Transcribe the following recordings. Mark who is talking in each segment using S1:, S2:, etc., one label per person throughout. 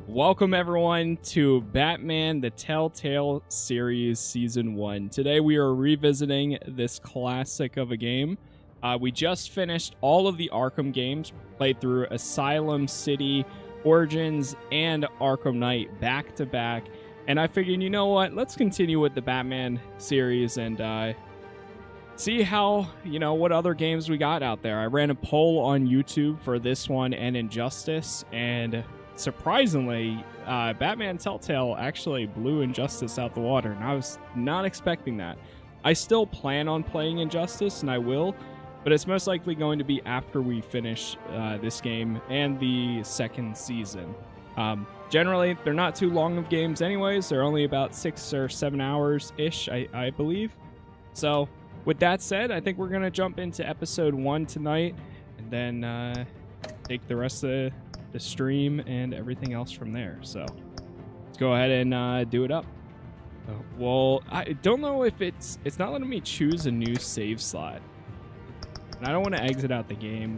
S1: Welcome everyone to Batman the Telltale Series Season 1. Today we are revisiting this classic of a game. We just finished all of the Arkham games, played through Asylum, City, Origins, and Arkham Knight back to back. And I figured, you know what, let's continue with the Batman series and see how, what other games we got out there. I ran a poll on YouTube for this one and Injustice, and surprisingly, Batman Telltale actually blew Injustice out the water, and I was not expecting that. I still plan on playing Injustice, and I will, but it's most likely going to be after we finish this game and the second season. Generally, they're not too long of games anyways. They're only about 6 or 7 hours-ish, I believe. So, with that said, I think we're going to jump into episode 1 tonight, and then take the rest of the stream and everything else from there. So, let's go ahead and do it up. Well, I don't know if it's not letting me choose a new save slot. And I don't want to exit out the game.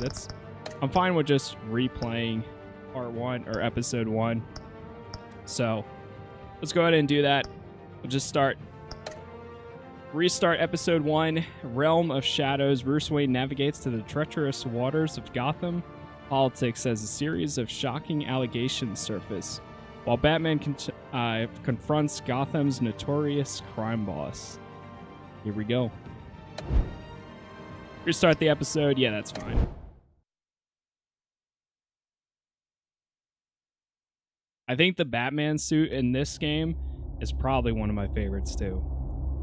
S1: I'm fine with just replaying part 1 or episode 1. So let's go ahead and do that. We'll just restart episode 1. Realm of Shadows. Bruce Wayne navigates to the treacherous waters of Gotham politics as a series of shocking allegations surface, while Batman confronts Gotham's notorious crime boss. Here we go. Restart the episode. Yeah, that's fine. I think the Batman suit in this game is probably one of my favorites too.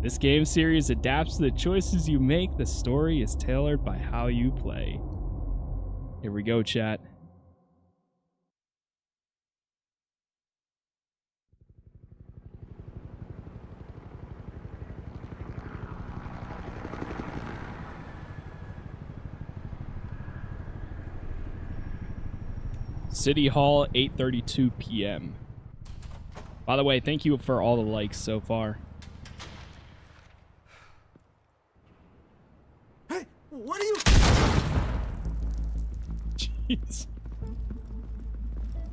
S1: This game series adapts to the choices you make. The story is tailored by how you play. Here we go, chat. City Hall, 8:32 p.m. By the way, thank you for all the likes so far.
S2: Hey, what are you?
S1: Jeez.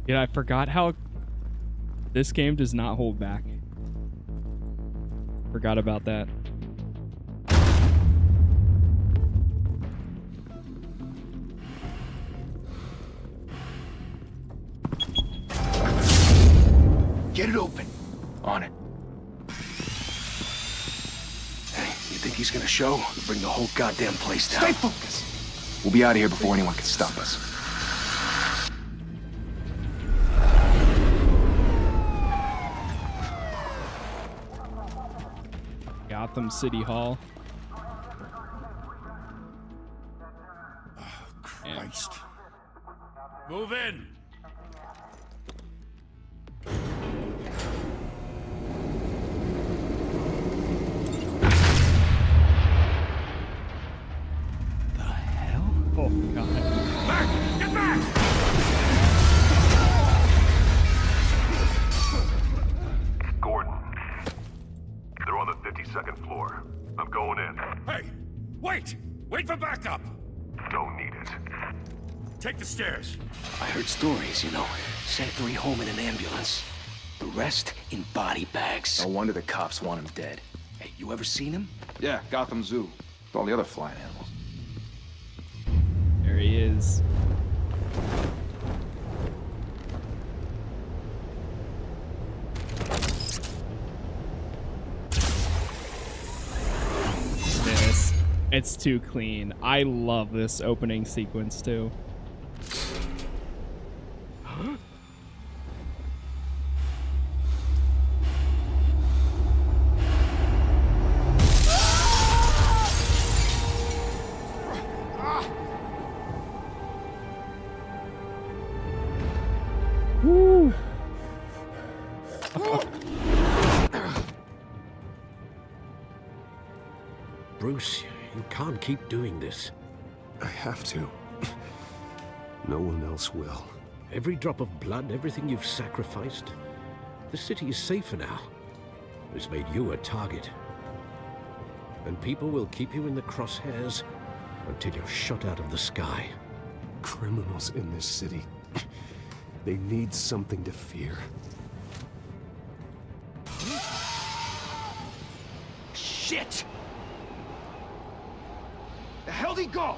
S1: Yeah, I forgot how this game does not hold back. Forgot about that.
S2: Get it open. On it. Hey, you think he's gonna show? Bring the whole goddamn place down. Stay focused.
S3: We'll be out of here before anyone can stop us.
S1: Gotham City Hall.
S2: Oh, Christ.
S4: Move in.
S1: Oh, God.
S4: Back! Get back!
S5: Gordon. They're on the 52nd floor. I'm going in.
S4: Hey! Wait! Wait for backup!
S5: Don't need it.
S4: Take the stairs.
S2: I heard stories, Sent 3 home in an ambulance. The rest in body bags.
S3: No wonder the cops want him dead.
S2: Hey, you ever seen him?
S3: Yeah, Gotham Zoo. With all the other flying animals.
S1: There he is. It's too clean. I love this opening sequence too. Woo.
S6: Bruce, you can't keep doing this.
S7: I have to. No one else will.
S6: Every drop of blood, everything you've sacrificed. The city is safer now. It's made you a target. And people will keep you in the crosshairs until you're shot out of the sky.
S7: Criminals in this city. They need something to fear.
S3: Shit! The hell'd he go?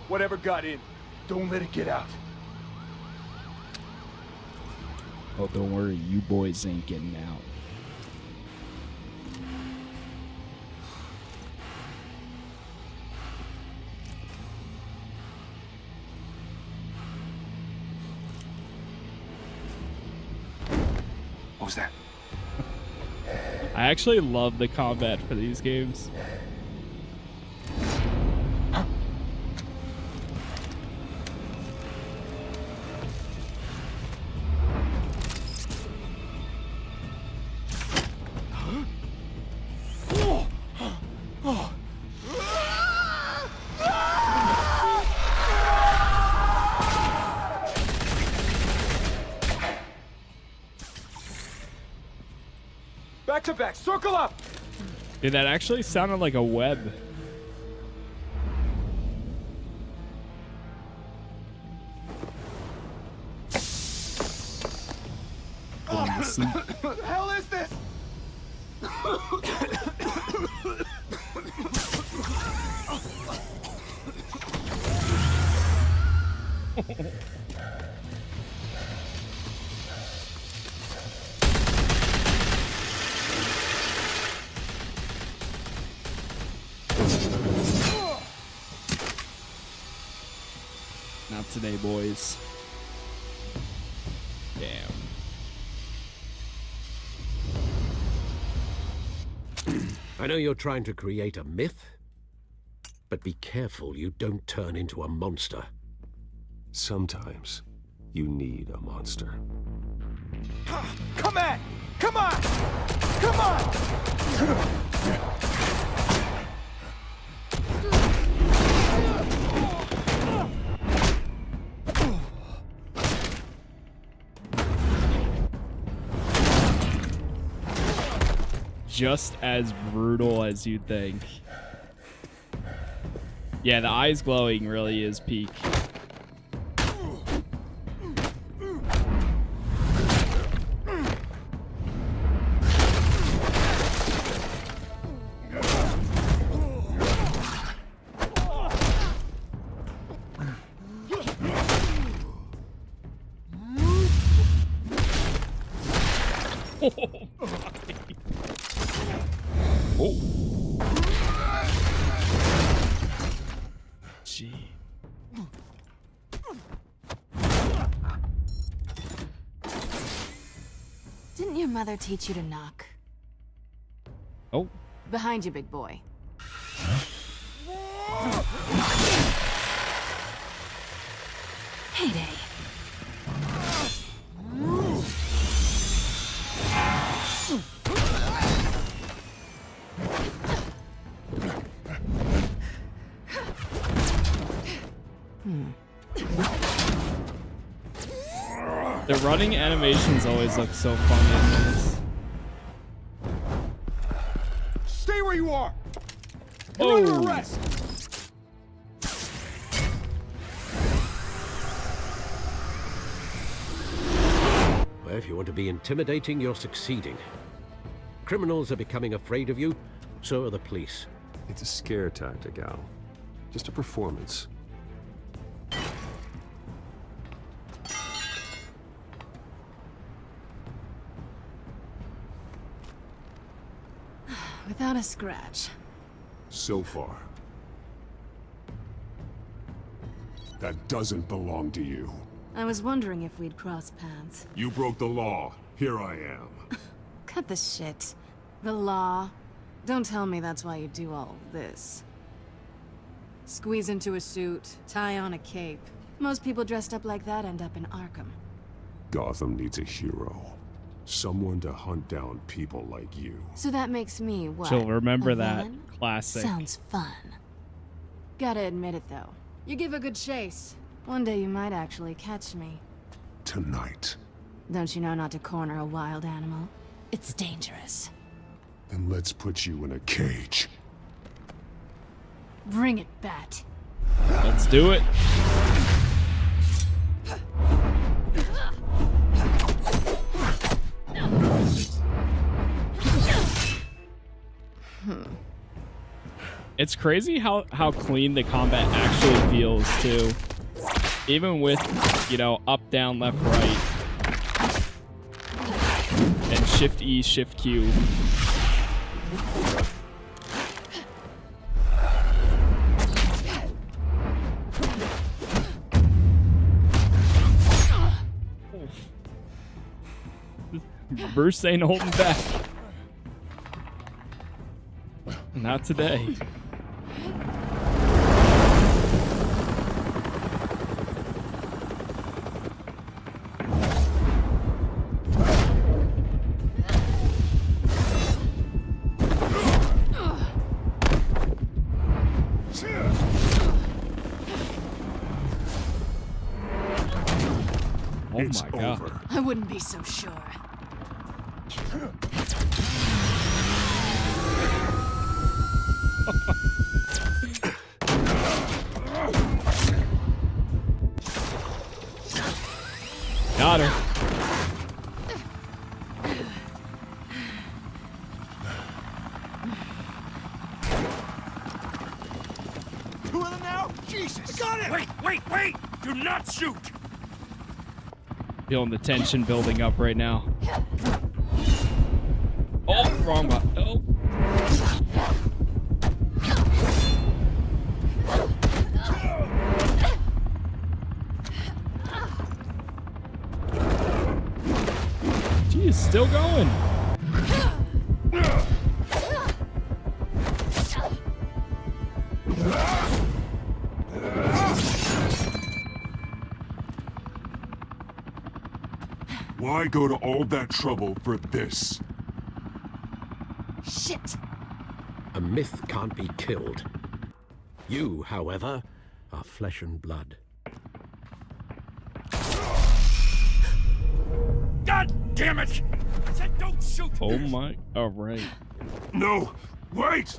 S3: Whatever got in, don't let it get out.
S1: Oh, don't worry, you boys ain't getting out.
S3: What was that?
S1: I actually love the combat for these games.
S3: Back to back, circle up!
S1: Dude, that actually sounded like a web.
S3: What the hell is this?
S1: Not today, boys. Damn.
S6: I know you're trying to create a myth, but be careful you don't turn into a monster.
S7: Sometimes you need a monster.
S3: Come at! Come on! Come on!
S1: Just as brutal as you'd think. Yeah, the eyes glowing really is peak.
S8: Didn't your mother teach you to knock?
S1: Oh.
S8: Behind you, big boy. Heyday.
S1: The running animations always look so funny in this.
S3: Stay where you are!
S1: Oh.
S3: You're under arrest!
S6: Well, if you want to be intimidating, you're succeeding. Criminals are becoming afraid of you, so are the police.
S7: It's a scare tactic, Al. Just a performance.
S8: Without a scratch.
S7: So far. That doesn't belong to you.
S8: I was wondering if we'd cross paths.
S7: You broke the law. Here I am.
S8: Cut the shit. The law. Don't tell me that's why you do all of this. Squeeze into a suit, tie on a cape. Most people dressed up like that end up in Arkham.
S7: Gotham needs a hero. Someone to hunt down people like you.
S8: So that makes me what?
S1: She'll remember
S8: a
S1: that.
S8: villain?
S1: Classic.
S8: Sounds fun. Gotta admit it though. You give a good chase. One day you might actually catch me.
S7: Tonight.
S8: Don't you know not to corner a wild animal? It's dangerous.
S7: Then let's put you in a cage.
S8: Bring it, Bat.
S1: Let's do it. It's crazy how clean the combat actually feels too. Even with, you know, up, down, left, right. And Shift E, Shift Q. Bruce ain't holding back. Not today. Oh my God.
S7: Over.
S8: I wouldn't be so sure.
S1: Got her.
S3: Two of them now? Jesus!
S4: Got it! Wait! Do not shoot!
S1: Feeling the tension building up right now. Oh, wrong button. Oh. Geez, still going.
S7: Why go to all that trouble for this?
S8: Shit!
S6: A myth can't be killed. You, however, are flesh and blood.
S4: God damn it! I said don't shoot!
S1: Oh my. All right.
S7: No! Wait!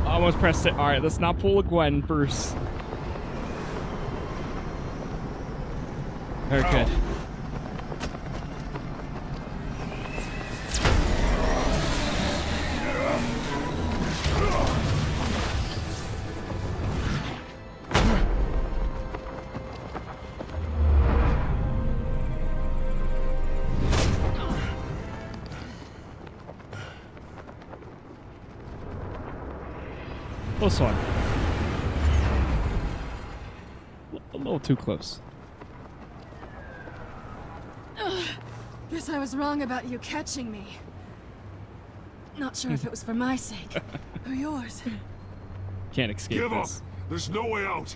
S1: Almost pressed it. All right, let's not pull a Gwen, Bruce. Very good. Close one. A little too close.
S8: Guess I was wrong about you catching me. Not sure if it was for my sake or yours.
S1: Can't escape
S7: Give up!
S1: this.
S7: There's no way out!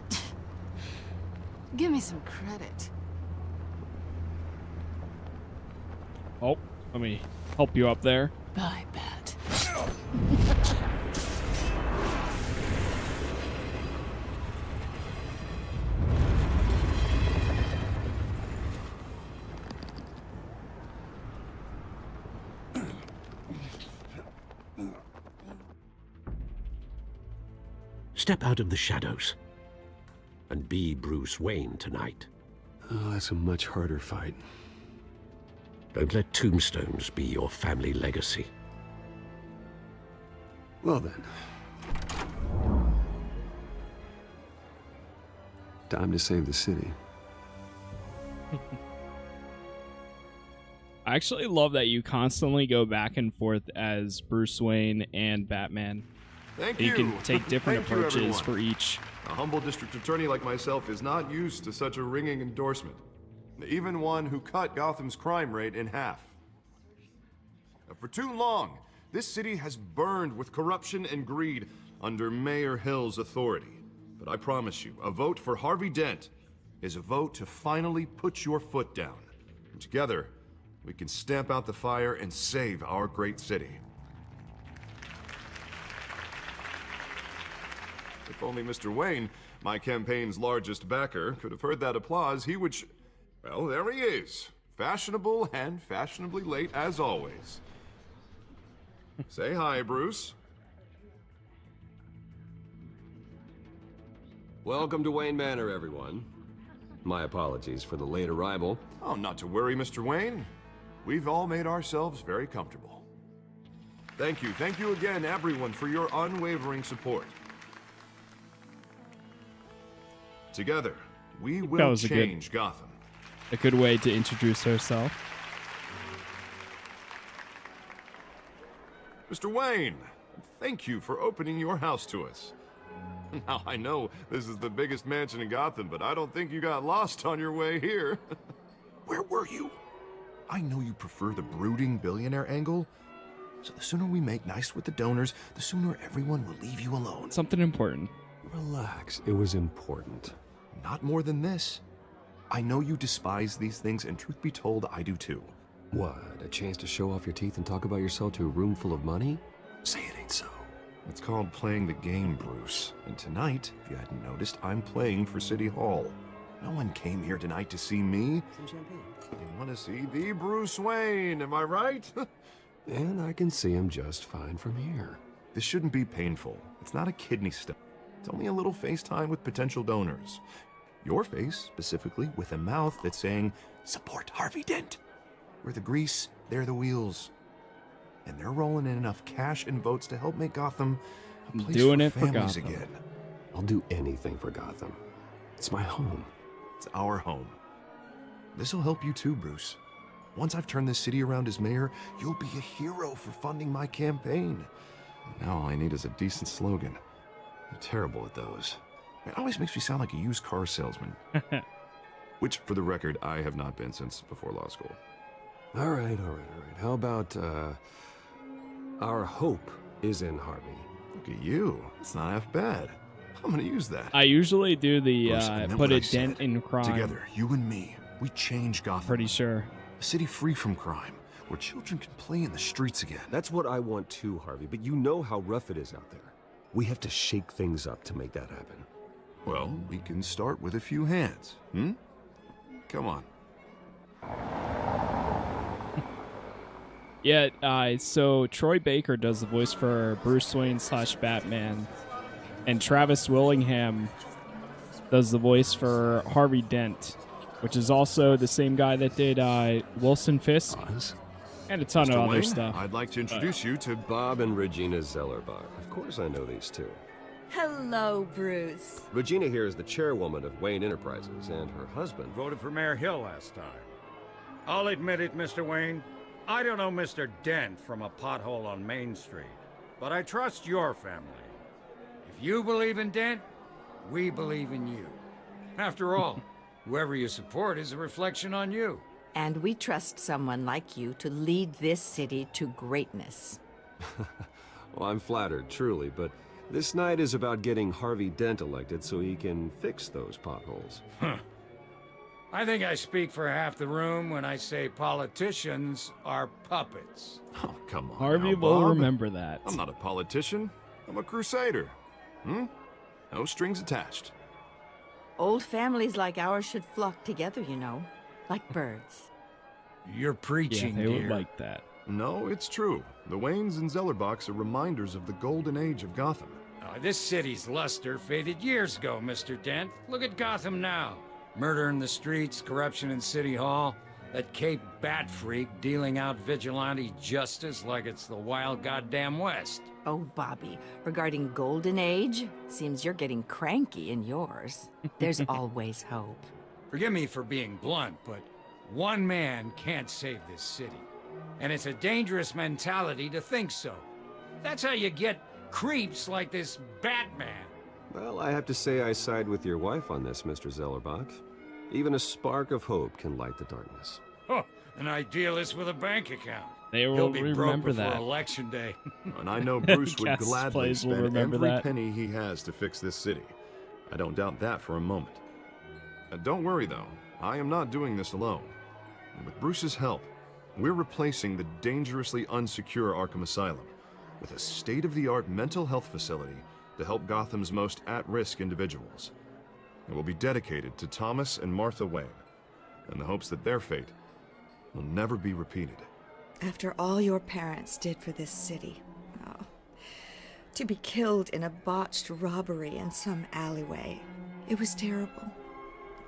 S8: Give me some credit.
S1: Oh, let me help you up there.
S8: Bye, Bat.
S6: Step out of the shadows and be Bruce Wayne tonight.
S7: Oh, that's a much harder fight.
S6: Don't let tombstones be your family legacy.
S7: Well then. Time to save the city.
S1: I actually love that you constantly go back and forth as Bruce Wayne and Batman.
S9: Thank
S1: You can take different
S9: Thank you,
S1: approaches
S9: everyone.
S1: for each.
S9: A humble district attorney like myself is not used to such a ringing endorsement. Even one who cut Gotham's crime rate in half. For too long, this city has burned with corruption and greed under Mayor Hill's authority. But I promise you, a vote for Harvey Dent is a vote to finally put your foot down. And together, we can stamp out the fire and save our great city. If only Mr. Wayne, my campaign's largest backer, could have heard that applause, he would well, there he is. Fashionable and fashionably late as always. Say hi, Bruce.
S10: Welcome to Wayne Manor, everyone. My apologies for the late arrival.
S9: Oh, not to worry, Mr. Wayne. We've all made ourselves very comfortable. Thank you again, everyone, for your unwavering support. Together, we will change Gotham.
S1: A good way to introduce herself.
S9: Mr. Wayne, thank you for opening your house to us. Now, I know this is the biggest mansion in Gotham, but I don't think you got lost on your way here. Where were you? I know you prefer the brooding billionaire angle, so the sooner we make nice with the donors, the sooner everyone will leave you alone.
S1: Something important.
S10: Relax, it was important.
S9: Not more than this. I know you despise these things, and truth be told, I do too.
S10: What, a chance to show off your teeth and talk about yourself to a room full of money? Say it ain't so.
S9: It's called playing the game, Bruce. And tonight, if you hadn't noticed, I'm playing for City Hall. No one came here tonight to see me.
S10: Some champagne.
S9: They want to see the Bruce Wayne, am I right?
S10: And I can see him just fine from here.
S9: This shouldn't be painful. It's not a kidney stone. It's only a little FaceTime with potential donors. Your face, specifically, with a mouth that's saying, support Harvey Dent. We're the grease, they're the wheels. And they're rolling in enough cash and votes to help make Gotham a place for families again.
S10: I'll do anything for Gotham. It's my home.
S9: It's our home. This'll help you too, Bruce. Once I've turned this city around as mayor, you'll be a hero for funding my campaign. And now all I need is a decent slogan. I'm terrible at those. It always makes me sound like a used car salesman. Which, for the record, I have not been since before law school.
S10: All right. How about, our hope is in Harvey?
S9: Look at you. It's not half bad. I'm gonna use that.
S1: I usually do the
S9: Bruce,
S1: put a dent in crime.
S9: Together, you and me, we change Gotham.
S1: Pretty sure.
S9: A city free from crime, where children can play in the streets again.
S10: That's what I want too, Harvey, but you know how rough it is out there. We have to shake things up to make that happen.
S9: Well, we can start with a few hands, Come on.
S1: Yeah, so Troy Baker does the voice for Bruce Wayne / Batman, and Travis Willingham does the voice for Harvey Dent, which is also the same guy that did Wilson Fisk and a ton
S9: Mr.
S1: of other
S9: Wayne,
S1: stuff.
S9: I'd like to introduce you to
S10: Bob and Regina Zellerbach. Of course I know these two.
S11: Hello, Bruce.
S10: Regina here is the chairwoman of Wayne Enterprises, and her husband
S4: Voted for Mayor Hill last time. I'll admit it, Mr. Wayne. I don't know Mr. Dent from a pothole on Main Street, but I trust your family. If you believe in Dent, we believe in you. After all, whoever you support is a reflection on you.
S11: And we trust someone like you to lead this city to greatness.
S10: Well, I'm flattered, truly, but this night is about getting Harvey Dent elected so he can fix those potholes.
S4: I think I speak for half the room when I say politicians are puppets.
S9: Oh, come on.
S1: Harvey
S9: now,
S1: will
S9: Bob.
S1: remember that.
S9: I'm not a politician. I'm a crusader. No strings attached.
S11: Old families like ours should flock together, you know, like birds.
S4: You're preaching,
S1: Yeah, they would
S4: dear.
S1: like that.
S9: No, it's true. The Waynes and Zellerbachs are reminders of the golden age of Gotham.
S4: This city's luster faded years ago, Mr. Dent. Look at Gotham now. Murder in the streets, corruption in City Hall, that Cape Bat freak dealing out vigilante justice like it's the wild goddamn West.
S11: Oh, Bobby, regarding Golden Age, it seems you're getting cranky in yours. There's always hope.
S4: Forgive me for being blunt, but one man can't save this city. And it's a dangerous mentality to think so. That's how you get creeps like this Batman.
S10: Well, I have to say I side with your wife on this, Mr. Zellerbach. Even a spark of hope can light the darkness.
S4: Oh, an idealist with a bank account.
S1: They will
S4: He'll be broke
S1: remember
S4: before
S1: that.
S4: Election day.
S9: And I know Bruce would
S1: Casas
S9: gladly
S1: plays will
S9: spend
S1: remember
S9: every
S1: that.
S9: penny he has to fix this city. I don't doubt that for a moment. Don't worry, though. I am not doing this alone. And with Bruce's help, we're replacing the dangerously unsecure Arkham Asylum with a state-of-the-art mental health facility to help Gotham's most at-risk individuals. It will be dedicated to Thomas and Martha Wayne, in the hopes that their fate will never be repeated.
S12: After all your parents did for this city, To be killed in a botched robbery in some alleyway. It was terrible.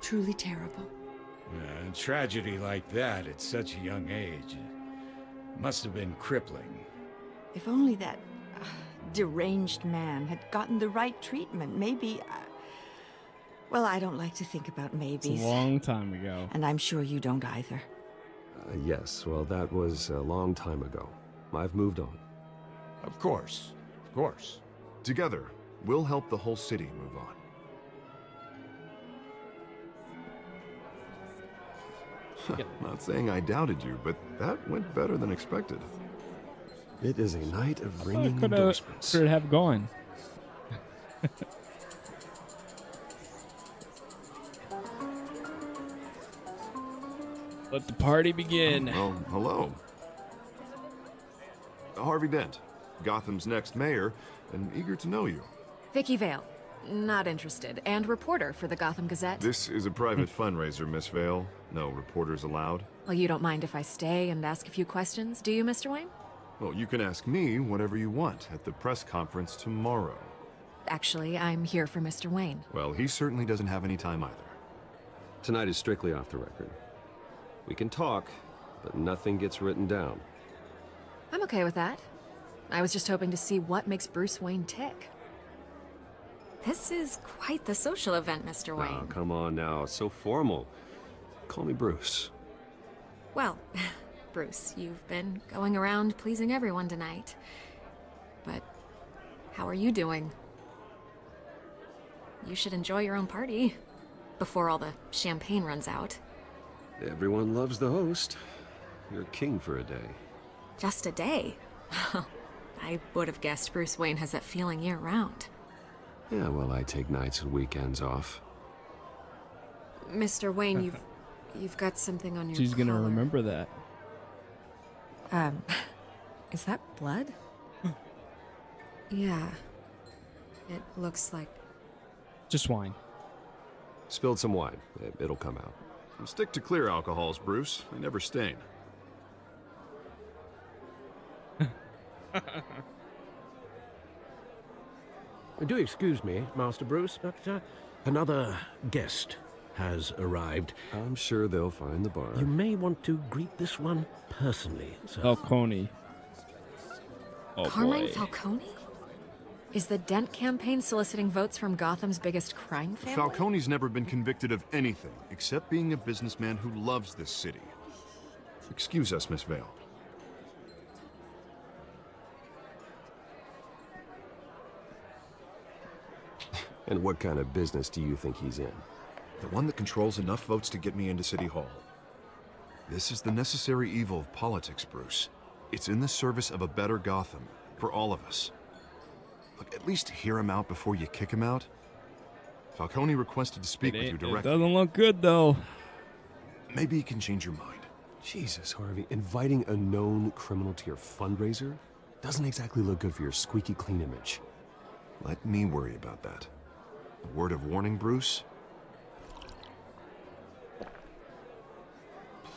S12: Truly terrible.
S4: A tragedy like that at such a young age must have been crippling.
S11: If only that deranged man had gotten the right treatment, maybe... well, I don't like to think about maybes.
S1: It's a long time ago.
S11: And I'm sure you don't either.
S10: Yes, well, that was a long time ago. I've moved on.
S9: Of course. Of course. Together, we'll help the whole city move on. Not saying I doubted you, but that went better than expected.
S10: It is a night of ringing
S1: Could
S10: endorsements.
S1: it have gone? Let the party begin.
S9: Oh, hello. Harvey Dent, Gotham's next mayor, and eager to know you.
S13: Vicky Vale. Not interested. And reporter for the Gotham Gazette.
S9: This is a private fundraiser, Miss Vale. No reporters allowed.
S13: Well, you don't mind if I stay and ask a few questions, do you, Mr. Wayne?
S9: Well, you can ask me whatever you want at the press conference tomorrow.
S13: Actually, I'm here for Mr. Wayne.
S9: Well, he certainly doesn't have any time either.
S10: Tonight is strictly off the record. We can talk, but nothing gets written down.
S13: I'm okay with that. I was just hoping to see what makes Bruce Wayne tick. This is quite the social event, Mr. Wayne.
S10: Oh, come on now. It's so formal. Call me Bruce.
S13: Well, Bruce, you've been going around pleasing everyone tonight. But how are you doing? You should enjoy your own party before all the champagne runs out.
S10: Everyone loves the host. You're king for a day.
S13: Just a day? I would have guessed Bruce Wayne has that feeling year-round.
S10: Yeah, well, I take nights and weekends off.
S13: Mr. Wayne, you've got something on your
S1: She's gonna
S13: collar.
S1: remember that.
S13: Is that blood? Yeah. It looks like...
S1: Just wine.
S10: Spilled some wine. It'll come out.
S9: Stick to clear alcohols, Bruce. They never stain.
S6: Do excuse me, Master Bruce, but another guest has arrived.
S10: I'm sure they'll find the bar.
S6: You may want to greet this one personally, sir.
S1: Falcone. Oh,
S13: Carmine
S1: boy.
S13: Falcone? Is the Dent campaign soliciting votes from Gotham's biggest crime family?
S9: Falcone's never been convicted of anything except being a businessman who loves this city. Excuse us, Miss Vale.
S10: And what kind of business do you think he's in?
S9: The one that controls enough votes to get me into City Hall. This is the necessary evil of politics, Bruce. It's in the service of a better Gotham, for all of us. Look, at least hear him out before you kick him out. Falcone requested to speak with you directly.
S1: It doesn't look good, though.
S9: Maybe he can change your mind.
S10: Jesus, Harvey, inviting a known criminal to your fundraiser doesn't exactly look good for your squeaky clean image.
S9: Let me worry about that. A word of warning, Bruce?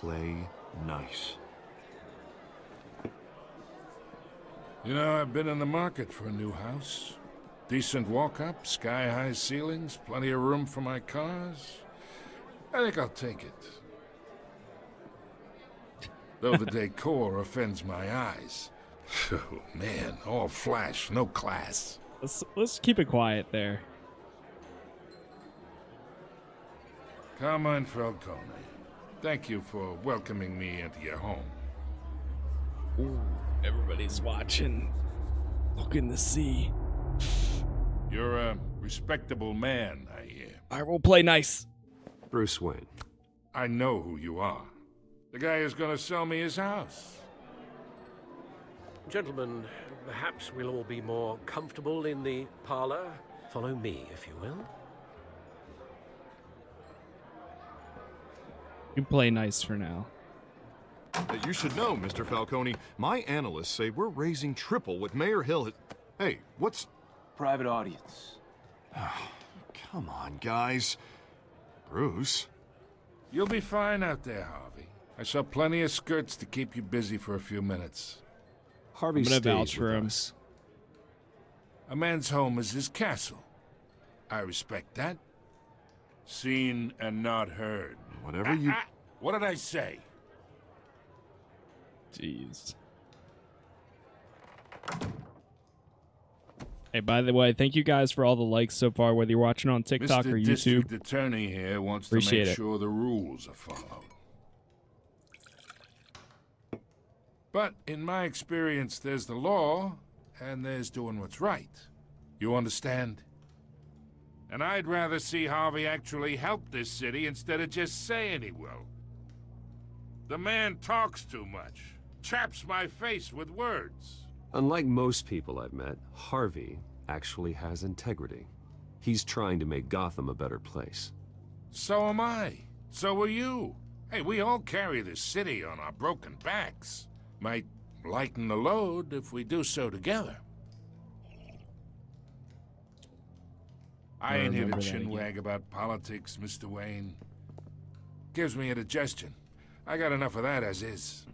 S9: Play nice.
S14: You know, I've been in the market for a new house. Decent walk-up, sky-high ceilings, plenty of room for my cars. I think I'll take it. Though the decor offends my eyes. Oh, man, all flash, no class.
S1: Let's keep it quiet there.
S14: Carmine Falcone, thank you for welcoming me into your home.
S1: Ooh, everybody's watching. Looking to see.
S14: You're a respectable man, I hear.
S1: I will play nice.
S10: Bruce Wayne.
S14: I know who you are. The guy who's gonna sell me his house.
S6: Gentlemen, perhaps we'll all be more comfortable in the parlor. Follow me, if you will.
S1: You play nice for now.
S9: You should know, Mr. Falcone, my analysts say we're raising triple what Mayor Hill has... Hey, what's...
S2: Private audience.
S9: Oh, come on, guys. Bruce?
S14: You'll be fine out there, Harvey. I saw plenty of skirts to keep you busy for a few minutes.
S10: Harvey
S1: I'm gonna
S10: stays
S1: vouch for
S10: with
S1: him.
S10: us.
S14: A man's home is his castle. I respect that. Seen and not heard.
S9: Whatever you...
S14: What did I say?
S1: Jeez. Hey, by the way, thank you guys for all the likes so far, whether you're watching on TikTok or
S14: Mr.
S1: YouTube.
S14: District Attorney here wants to
S1: Appreciate
S14: make
S1: it.
S14: sure the rules are followed. But in my experience, there's the law, and there's doing what's right. You understand? And I'd rather see Harvey actually help this city instead of just saying he will. The man talks too much, chaps my face with words.
S10: Unlike most people I've met, Harvey actually has integrity. He's trying to make Gotham a better place.
S14: So am I. So are you. Hey, we all carry this city on our broken backs. Might lighten the load if we do so together. I ain't here to chinwag about politics, Mr. Wayne. Gives me indigestion. I got enough of that as is.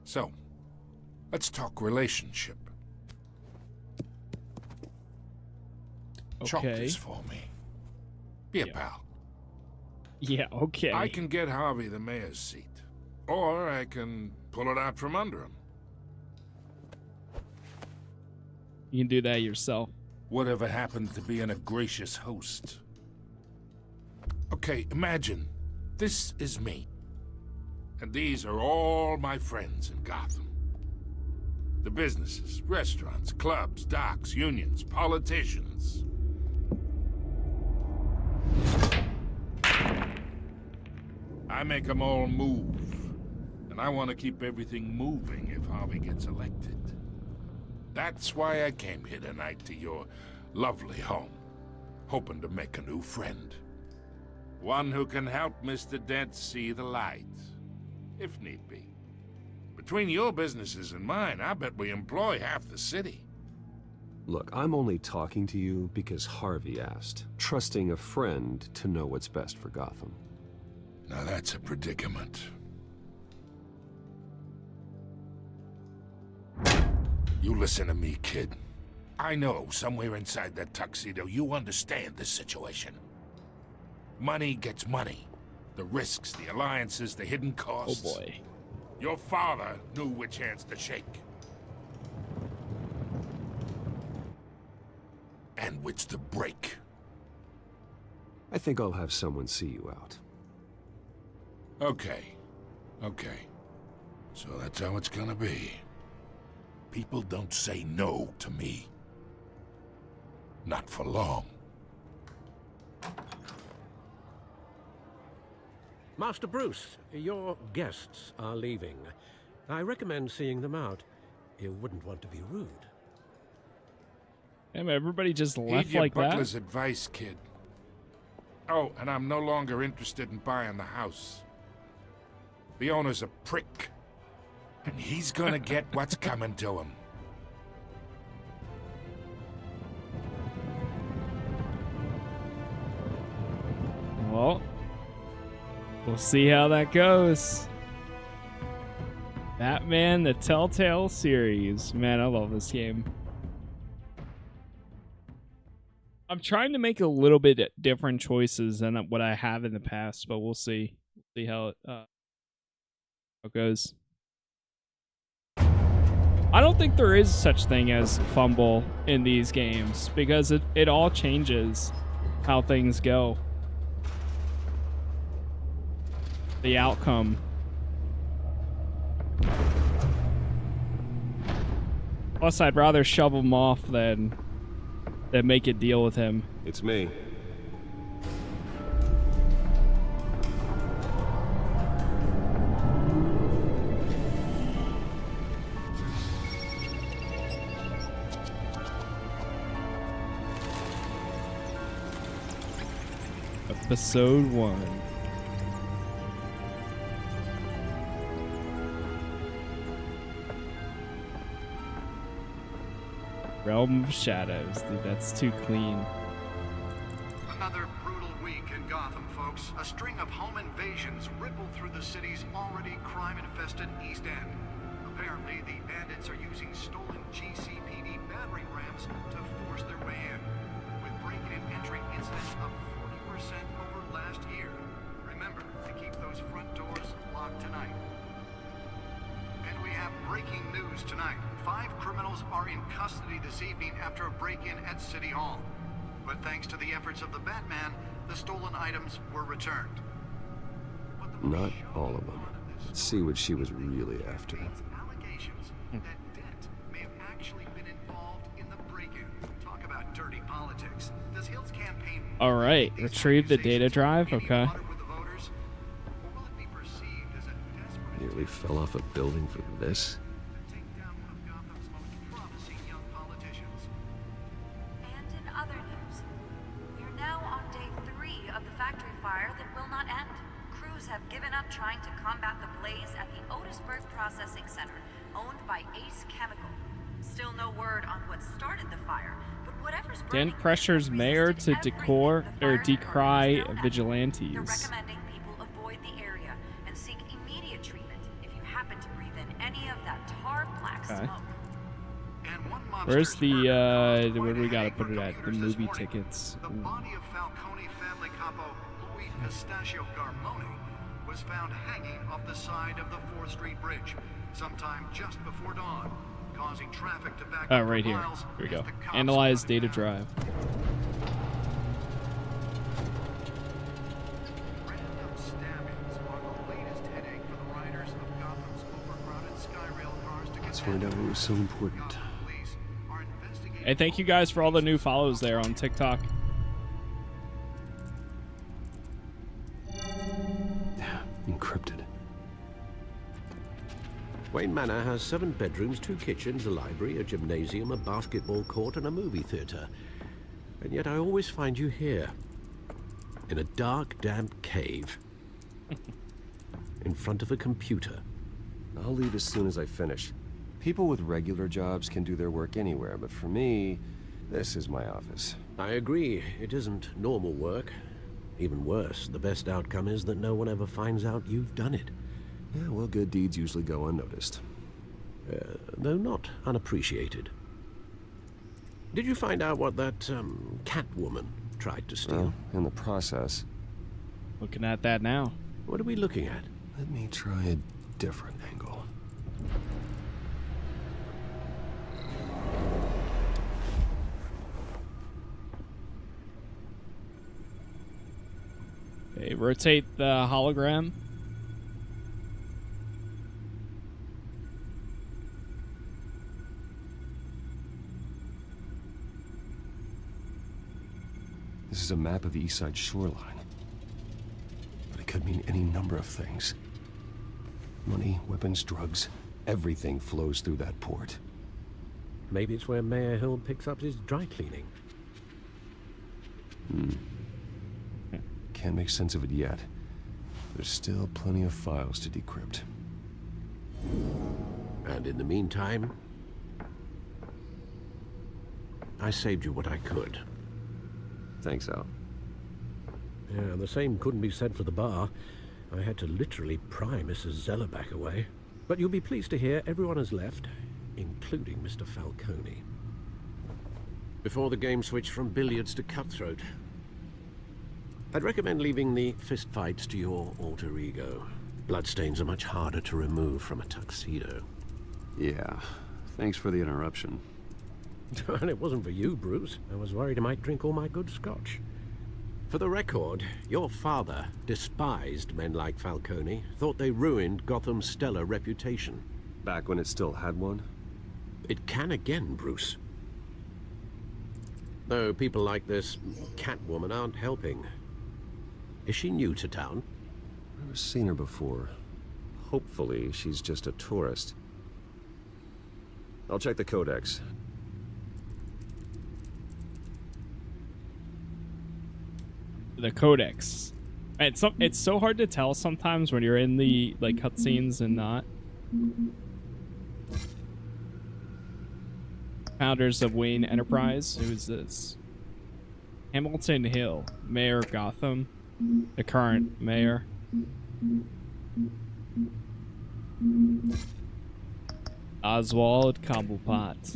S14: So, let's talk relationship. Chalk this for me. Be a pal.
S1: Yeah, okay.
S14: I can get Harvey the mayor's seat. Or I can pull it out from under him.
S1: You can do that yourself.
S14: Whatever happened to being a gracious host? Okay, imagine this is me. And these are all my friends in Gotham. The businesses, restaurants, clubs, docks, unions, politicians. I make them all move. And I want to keep everything moving if Harvey gets elected. That's why I came here tonight to your lovely home, hoping to make a new friend. One who can help Mr. Dent see the light, if need be. Between your businesses and mine, I bet we employ half the city.
S10: Look, I'm only talking to you because Harvey asked, trusting a friend to know what's best for Gotham.
S14: Now that's a predicament. You listen to me, kid. I know somewhere inside that tuxedo you understand this situation. Money gets money. The risks, the alliances, the hidden costs.
S1: Oh boy.
S14: Your father knew which hands to shake. And which to break.
S10: I think I'll have someone see you out.
S14: Okay. So that's how it's gonna be. People don't say no to me. Not for long.
S6: Master Bruce, your guests are leaving. I recommend seeing them out. You wouldn't want to be rude.
S1: Damn, everybody just left
S14: Heed your
S1: like
S14: butler's
S1: that?
S14: advice, kid. Oh, and I'm no longer interested in buying the house. The owner's a prick. And he's gonna get what's coming to him.
S1: Well, we'll see how that goes. Batman, the Telltale Series. Man, I love this game. I'm trying to make a little bit different choices than what I have in the past, but we'll see. We'll see how it goes. I don't think there is such thing as fumble in these games because it all changes how things go. The outcome. Plus, I'd rather shove him off than make a deal with him.
S10: It's me.
S1: Episode 1. Realm of Shadows. Dude, that's too clean.
S15: Another brutal week in Gotham, folks. A string of home invasions rippled through the city's already crime-infested East End. Apparently, the bandits are using stolen GCPD battering rams to force their way in, with break-in and entry incidents up 40% over last year. Remember to keep those front doors locked tonight. And we have breaking news tonight. 5 criminals are in custody this evening after a break-in at City Hall. But thanks to the efforts of the Batman, the stolen items were returned.
S10: Not all of them. Let's see what she was really after.
S15: Allegations that Dent may have actually been involved in the break-in. Talk about dirty politics. Does Hill's campaign...
S1: All right, retrieve the data drive. Okay.
S10: Nearly fell off a building for this.
S16: And in other news, we're now on day 3 of the factory fire that will not end. Crews have given up trying to combat the blaze at the Otisburg Processing Center, owned by Ace Chemical. Still no word on what started the fire, but whatever's burning...
S1: Dent pressures mayor to decry vigilantes.
S16: They're recommending people avoid the area and seek immediate treatment if you happen to breathe in any of that tar black smoke.
S1: Where's the where do we gotta put it at? The movie tickets.
S15: The body of Falcone family capo Louis Pistachio Carmine was found hanging off the side of the 4th Street Bridge sometime just before dawn, causing traffic to back up
S1: right
S15: for
S1: here.
S15: miles.
S1: Here we go. Analyze data drive.
S15: Random stabbings are the latest headache for the riders of Gotham's overcrowded Skyrail cars to get...
S10: Let's find out what was so important.
S1: Hey, thank you guys for all the new follows there on TikTok.
S10: Encrypted.
S6: Wayne Manor has 7 bedrooms, 2 kitchens, a library, a gymnasium, a basketball court, and a movie theater. And yet I always find you here. In a dark, damp cave. In front of a computer.
S10: I'll leave as soon as I finish. People with regular jobs can do their work anywhere, but for me, this is my office.
S6: I agree. It isn't normal work. Even worse, the best outcome is that no one ever finds out you've done it.
S10: Yeah, well, good deeds usually go unnoticed.
S6: Though not unappreciated. Did you find out what that, Catwoman tried to steal?
S10: Well, in the process.
S1: Looking at that now.
S6: What are we looking at?
S10: Let me try a different angle.
S1: Okay, rotate the hologram.
S10: This is a map of the East Side shoreline. But it could mean any number of things. Money, weapons, drugs, everything flows through that port.
S6: Maybe it's where Mayor Hill picks up his dry cleaning.
S10: Can't make sense of it yet. There's still plenty of files to decrypt.
S6: And in the meantime, I saved you what I could.
S10: Thanks, Al.
S6: Yeah, the same couldn't be said for the bar. I had to literally pry Mrs. Zellerback away. But you'll be pleased to hear everyone has left, including Mr. Falcone. Before the game switched from billiards to cutthroat. I'd recommend leaving the fistfights to your alter ego. Bloodstains are much harder to remove from a tuxedo.
S10: Yeah, thanks for the interruption.
S6: And it wasn't for you, Bruce. I was worried I might drink all my good scotch. For the record, your father despised men like Falcone, thought they ruined Gotham's stellar reputation.
S10: Back when it still had one?
S6: It can again, Bruce. Though people like this Catwoman aren't helping. Is she new to town?
S10: I've never seen her before. Hopefully, she's just a tourist. I'll check the codex.
S1: The codex. It's so hard to tell sometimes when you're in the like cutscenes and not. Founders of Wayne Enterprise. Who's this? Hamilton Hill, Mayor of Gotham, the current mayor. Oswald Cobblepot.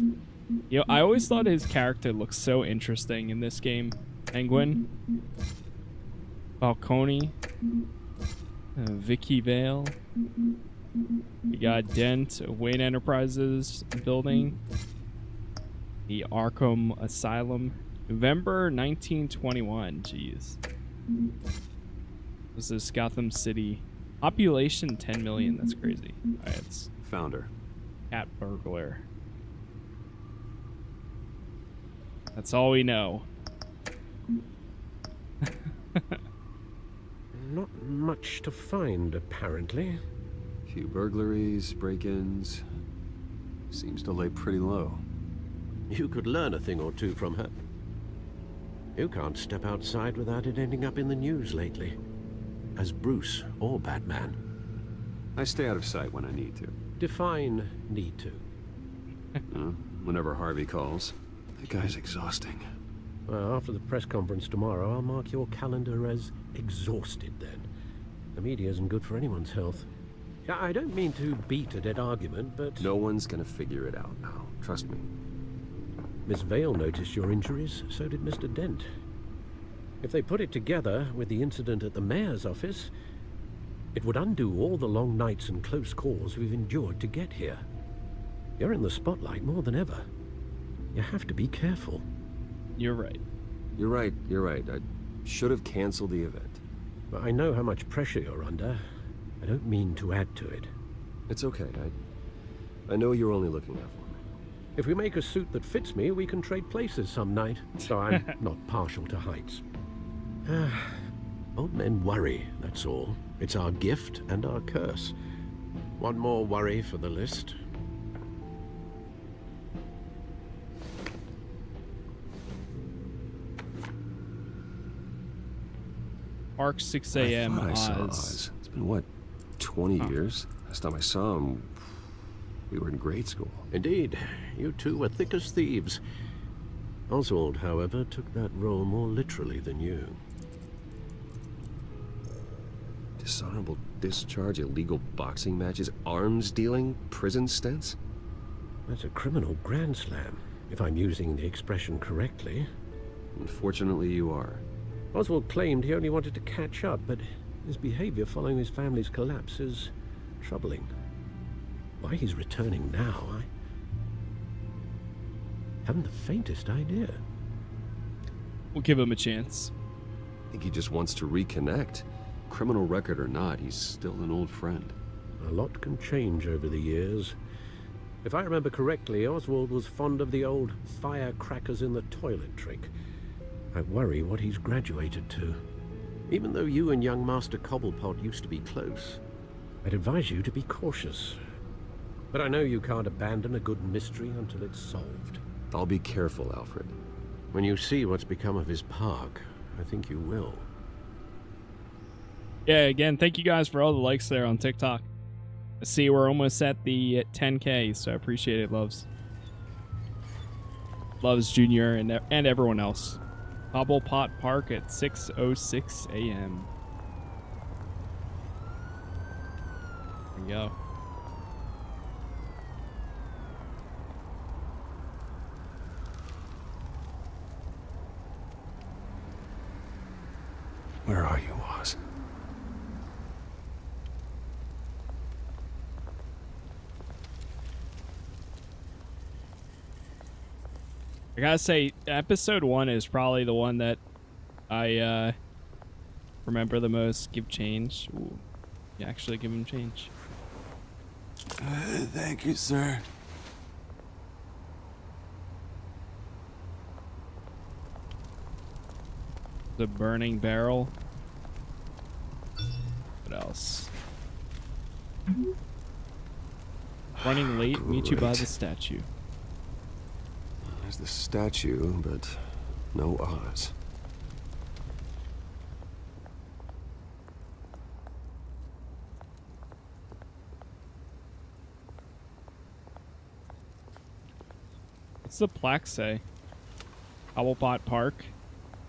S1: You know, I always thought his character looked so interesting in this game. Penguin. Falcone. Vicky Vale. We got Dent, Wayne Enterprises building. The Arkham Asylum. November 1921. Jeez. This is Gotham City. Population 10 million. That's crazy. Alright, it's
S10: Founder.
S1: Cat burglar. That's all we know.
S6: Not much to find, apparently.
S10: Few burglaries, break-ins. Seems to lay pretty low.
S6: You could learn a thing or two from her. You can't step outside without it ending up in the news lately. As Bruce or Batman.
S10: I stay out of sight when I need to.
S6: Define need to.
S10: Whenever Harvey calls. That guy's exhausting.
S6: Well, after the press conference tomorrow, I'll mark your calendar as exhausted then. The media isn't good for anyone's health. Yeah, I don't mean to beat a dead argument, but...
S10: No one's gonna figure it out now. Trust me.
S6: Miss Vale noticed your injuries, so did Mr. Dent. If they put it together with the incident at the mayor's office, it would undo all the long nights and close calls we've endured to get here. You're in the spotlight more than ever. You have to be careful.
S1: You're right.
S10: You're right, you're right. I should have canceled the event.
S6: But I know how much pressure you're under. I don't mean to add to it.
S10: It's okay. I know you're only looking out for me.
S6: If we make a suit that fits me, we can trade places some night. So I'm not partial to heights. Old men worry, that's all. It's our gift and our curse. One more worry for the list.
S1: Park 6 a.m.
S10: I saw
S1: Oz.
S10: Oz. It's been, what, 20 years? Last time I saw him, we were in grade school.
S6: Indeed. You two were thick as thieves. Oswald, however, took that role more literally than you.
S10: Dishonorable discharge, illegal boxing matches, arms dealing, prison stints?
S6: That's a criminal grand slam, if I'm using the expression correctly.
S10: Unfortunately, you are.
S6: Oswald claimed he only wanted to catch up, but his behavior following his family's collapse is troubling. Why he's returning now, I haven't the faintest idea.
S1: We'll give him a chance.
S10: I think he just wants to reconnect. Criminal record or not, he's still an old friend.
S6: A lot can change over the years. If I remember correctly, Oswald was fond of the old firecrackers in the toilet trick. I worry what he's graduated to. Even though you and young Master Cobblepot used to be close, I'd advise you to be cautious. But I know you can't abandon a good mystery until it's solved.
S10: I'll be careful, Alfred.
S6: When you see what's become of his park, I think you will.
S1: Yeah, again, thank you guys for all the likes there on TikTok. I see we're almost at the 10K, so I appreciate it, Loves. Loves Jr. and everyone else. Cobblepot Park at 6:06 a.m. There we go.
S10: Where are you, Oz?
S1: I gotta say, episode 1 is probably the one that I remember the most. Give change. Ooh. You actually give him change.
S17: Thank you, sir.
S1: The burning barrel. What else? Running late, meet you by the statue.
S10: There's the statue, but no Oz.
S1: What's the plaque say? Cobblepot Park.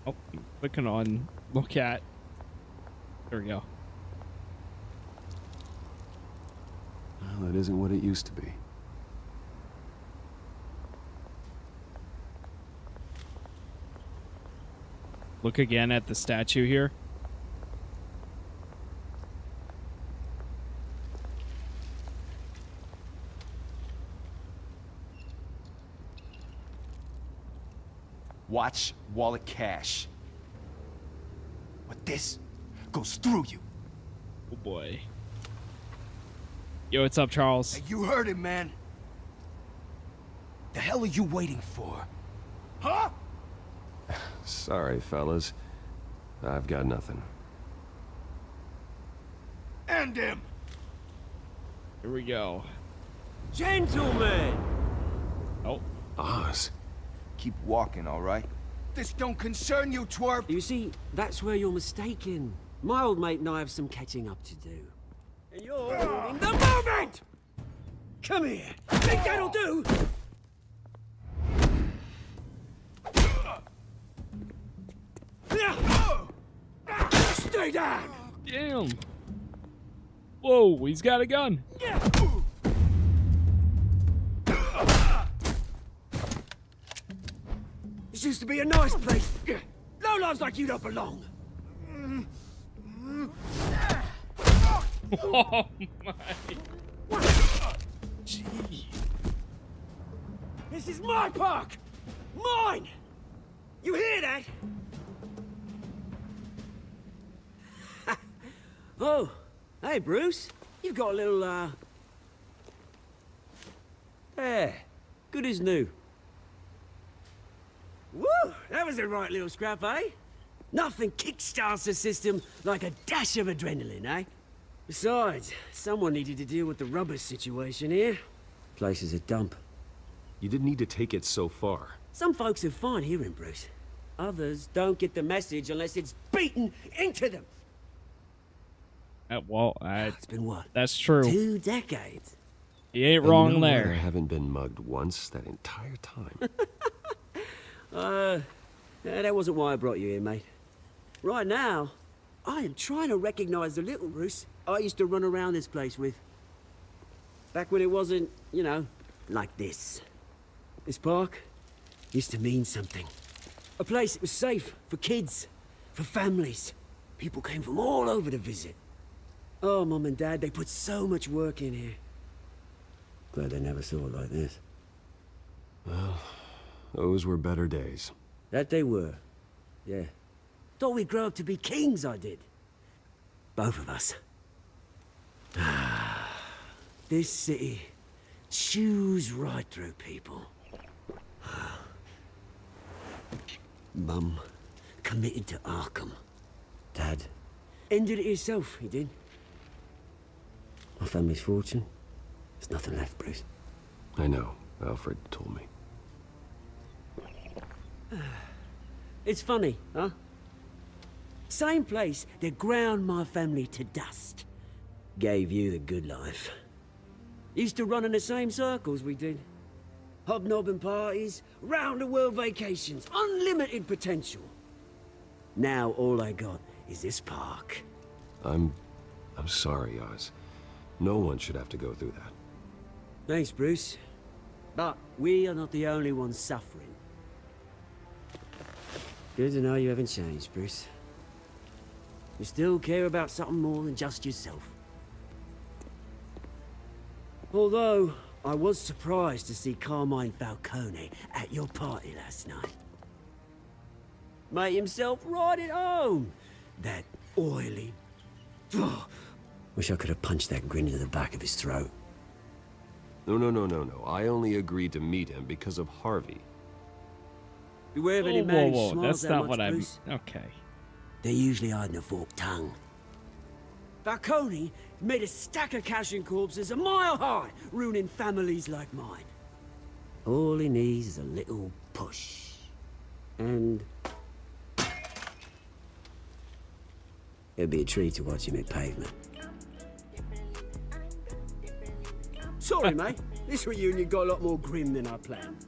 S1: Oh, I'm clicking on look at. There we go.
S10: Well, that isn't what it used to be.
S1: Look again at the statue here.
S2: Watch wallet cash. But this goes through you.
S1: Oh boy. Yo, what's up, Charles?
S2: Hey, you heard him, man. The hell are you waiting for? Huh?
S10: Sorry, fellas. I've got nothing.
S2: End him!
S1: Here we go.
S2: Gentlemen!
S1: Oh.
S10: Oz.
S2: Keep walking, all right? This don't concern you, twerp!
S17: You see, that's where you're mistaken. My old mate and I have some catching up to do. And you're ruining the moment! Come here! Think that'll do? Stay down!
S1: Damn. Whoa, he's got a gun.
S17: This used to be a nice place. Lowlifes like you don't belong.
S1: Oh my.
S17: Gee. This is my park! Mine! You hear that? Oh, hey Bruce. You've got a little, There. Good as new. Woo! That was a right little scrap, eh? Nothing kickstarts the system like a dash of adrenaline, eh? Besides, someone needed to deal with the rubber situation here. Place is a dump.
S10: You didn't need to take it so far.
S17: Some folks are fine hearing, Bruce. Others don't get the message unless it's beaten into them.
S1: Well,
S17: it's been what?
S1: That's true.
S17: 2 decades.
S1: He ain't wrong there.
S10: I haven't been mugged once that entire time.
S17: That wasn't why I brought you here, mate. Right now, I am trying to recognize the little Bruce I used to run around this place with. Back when it wasn't, you know, like this. This park used to mean something. A place that was safe for kids, for families. People came from all over to visit. Oh, Mum and Dad, they put so much work in here. Glad they never saw it like this.
S10: Well, those were better days.
S17: That they were. Yeah. Thought we'd grow up to be kings, I did. Both of us. This city chews right through people. Mum committed to Arkham. Dad ended it himself, he did. My family's fortune. There's nothing left, Bruce.
S10: I know. Alfred told me.
S17: It's funny, huh? Same place that ground my family to dust. Gave you the good life. Used to run in the same circles we did. Hobnobbing parties, round-the-world vacations, unlimited potential. Now all I got is this park.
S10: I'm sorry, Oz. No one should have to go through that.
S17: Thanks, Bruce. But we are not the only ones suffering. Good to know you haven't changed, Bruce. You still care about something more than just yourself. Although, I was surprised to see Carmine Falcone at your party last night. Made himself right at home. That oily... Oh, wish I could have punched that grin into the back of his throat.
S10: No. I only agreed to meet him because of Harvey.
S17: Beware of any man who
S1: Whoa.
S17: smiles
S1: That's
S17: that
S1: not
S17: much,
S1: what I'm...
S17: Bruce.
S1: Okay.
S17: They're usually hiding a forked tongue. Falcone made a stack of cash and corpses a mile high, ruining families like mine. All he needs is a little push. And... it'd be a treat to watch him hit pavement. Sorry, mate. This reunion got a lot more grim than I planned.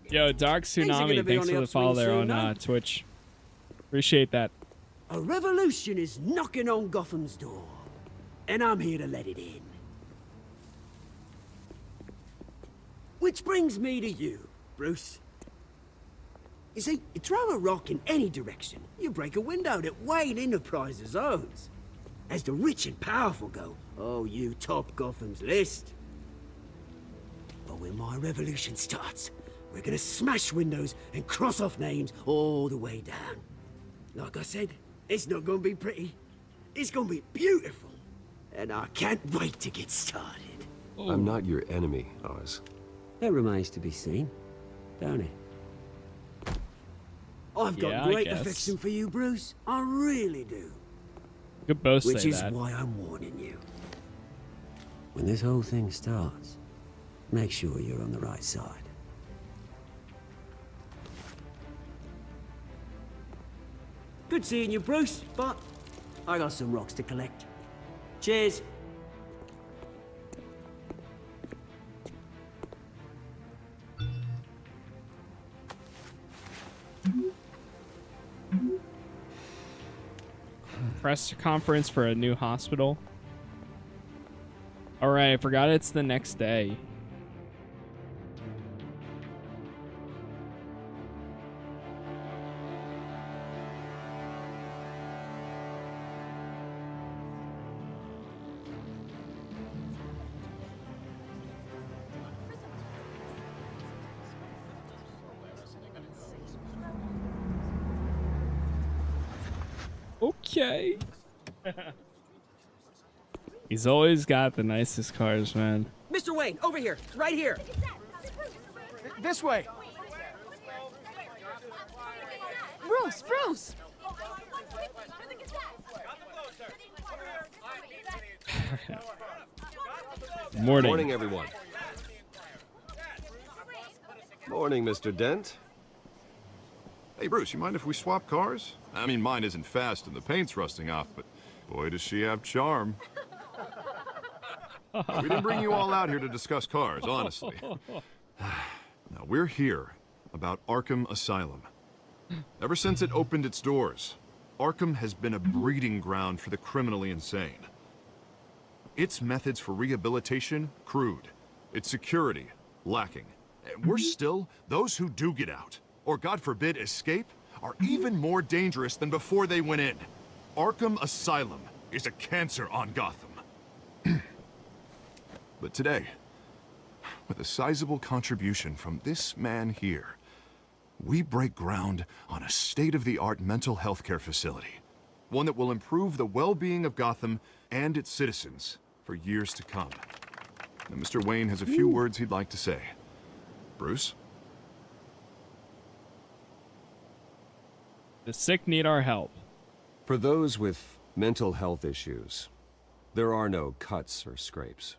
S1: Yo, Dark Tsunami, thanks for the follow there on Twitch. Appreciate that.
S17: A revolution is knocking on Gotham's door, and I'm here to let it in. Which brings me to you, Bruce. You see, you throw a rock in any direction, you break a window that Wayne Enterprises owns. As the rich and powerful go, oh, you top Gotham's list. But when my revolution starts, we're gonna smash windows and cross off names all the way down. Like I said, it's not gonna be pretty. It's gonna be beautiful. And I can't wait to get started.
S10: I'm not your enemy, Oz.
S17: That remains to be seen, don't it? I've got great affection for you, Bruce. I really do.
S1: Could both say
S17: Which is
S1: that.
S17: why I'm warning you. When this whole thing starts, make sure you're on the right side. Good seeing you, Bruce, but I got some rocks to collect. Cheers.
S1: Press conference for a new hospital. All right, I forgot it's the next day. Okay. He's always got the nicest cars, man.
S17: Mr. Wayne, over here, right here.
S3: This way.
S8: Bruce, Bruce!
S10: Morning. Morning, everyone. Morning, Mr. Dent.
S9: Hey, Bruce, you mind if we swap cars? I mean, mine isn't fast and the paint's rusting off, but boy, does she have charm. We didn't bring you all out here to discuss cars, honestly. Now, we're here about Arkham Asylum. Ever since it opened its doors, Arkham has been a breeding ground for the criminally insane. Its methods for rehabilitation, crude. Its security, lacking. And worse still, those who do get out, or God forbid, escape, are even more dangerous than before they went in. Arkham Asylum is a cancer on Gotham. But today, with a sizable contribution from this man here, we break ground on a state-of-the-art mental health care facility. One that will improve the well-being of Gotham and its citizens for years to come. Now, Mr. Wayne has a few words he'd like to say. Bruce?
S1: The sick need our help.
S10: For those with mental health issues, there are no cuts or scrapes.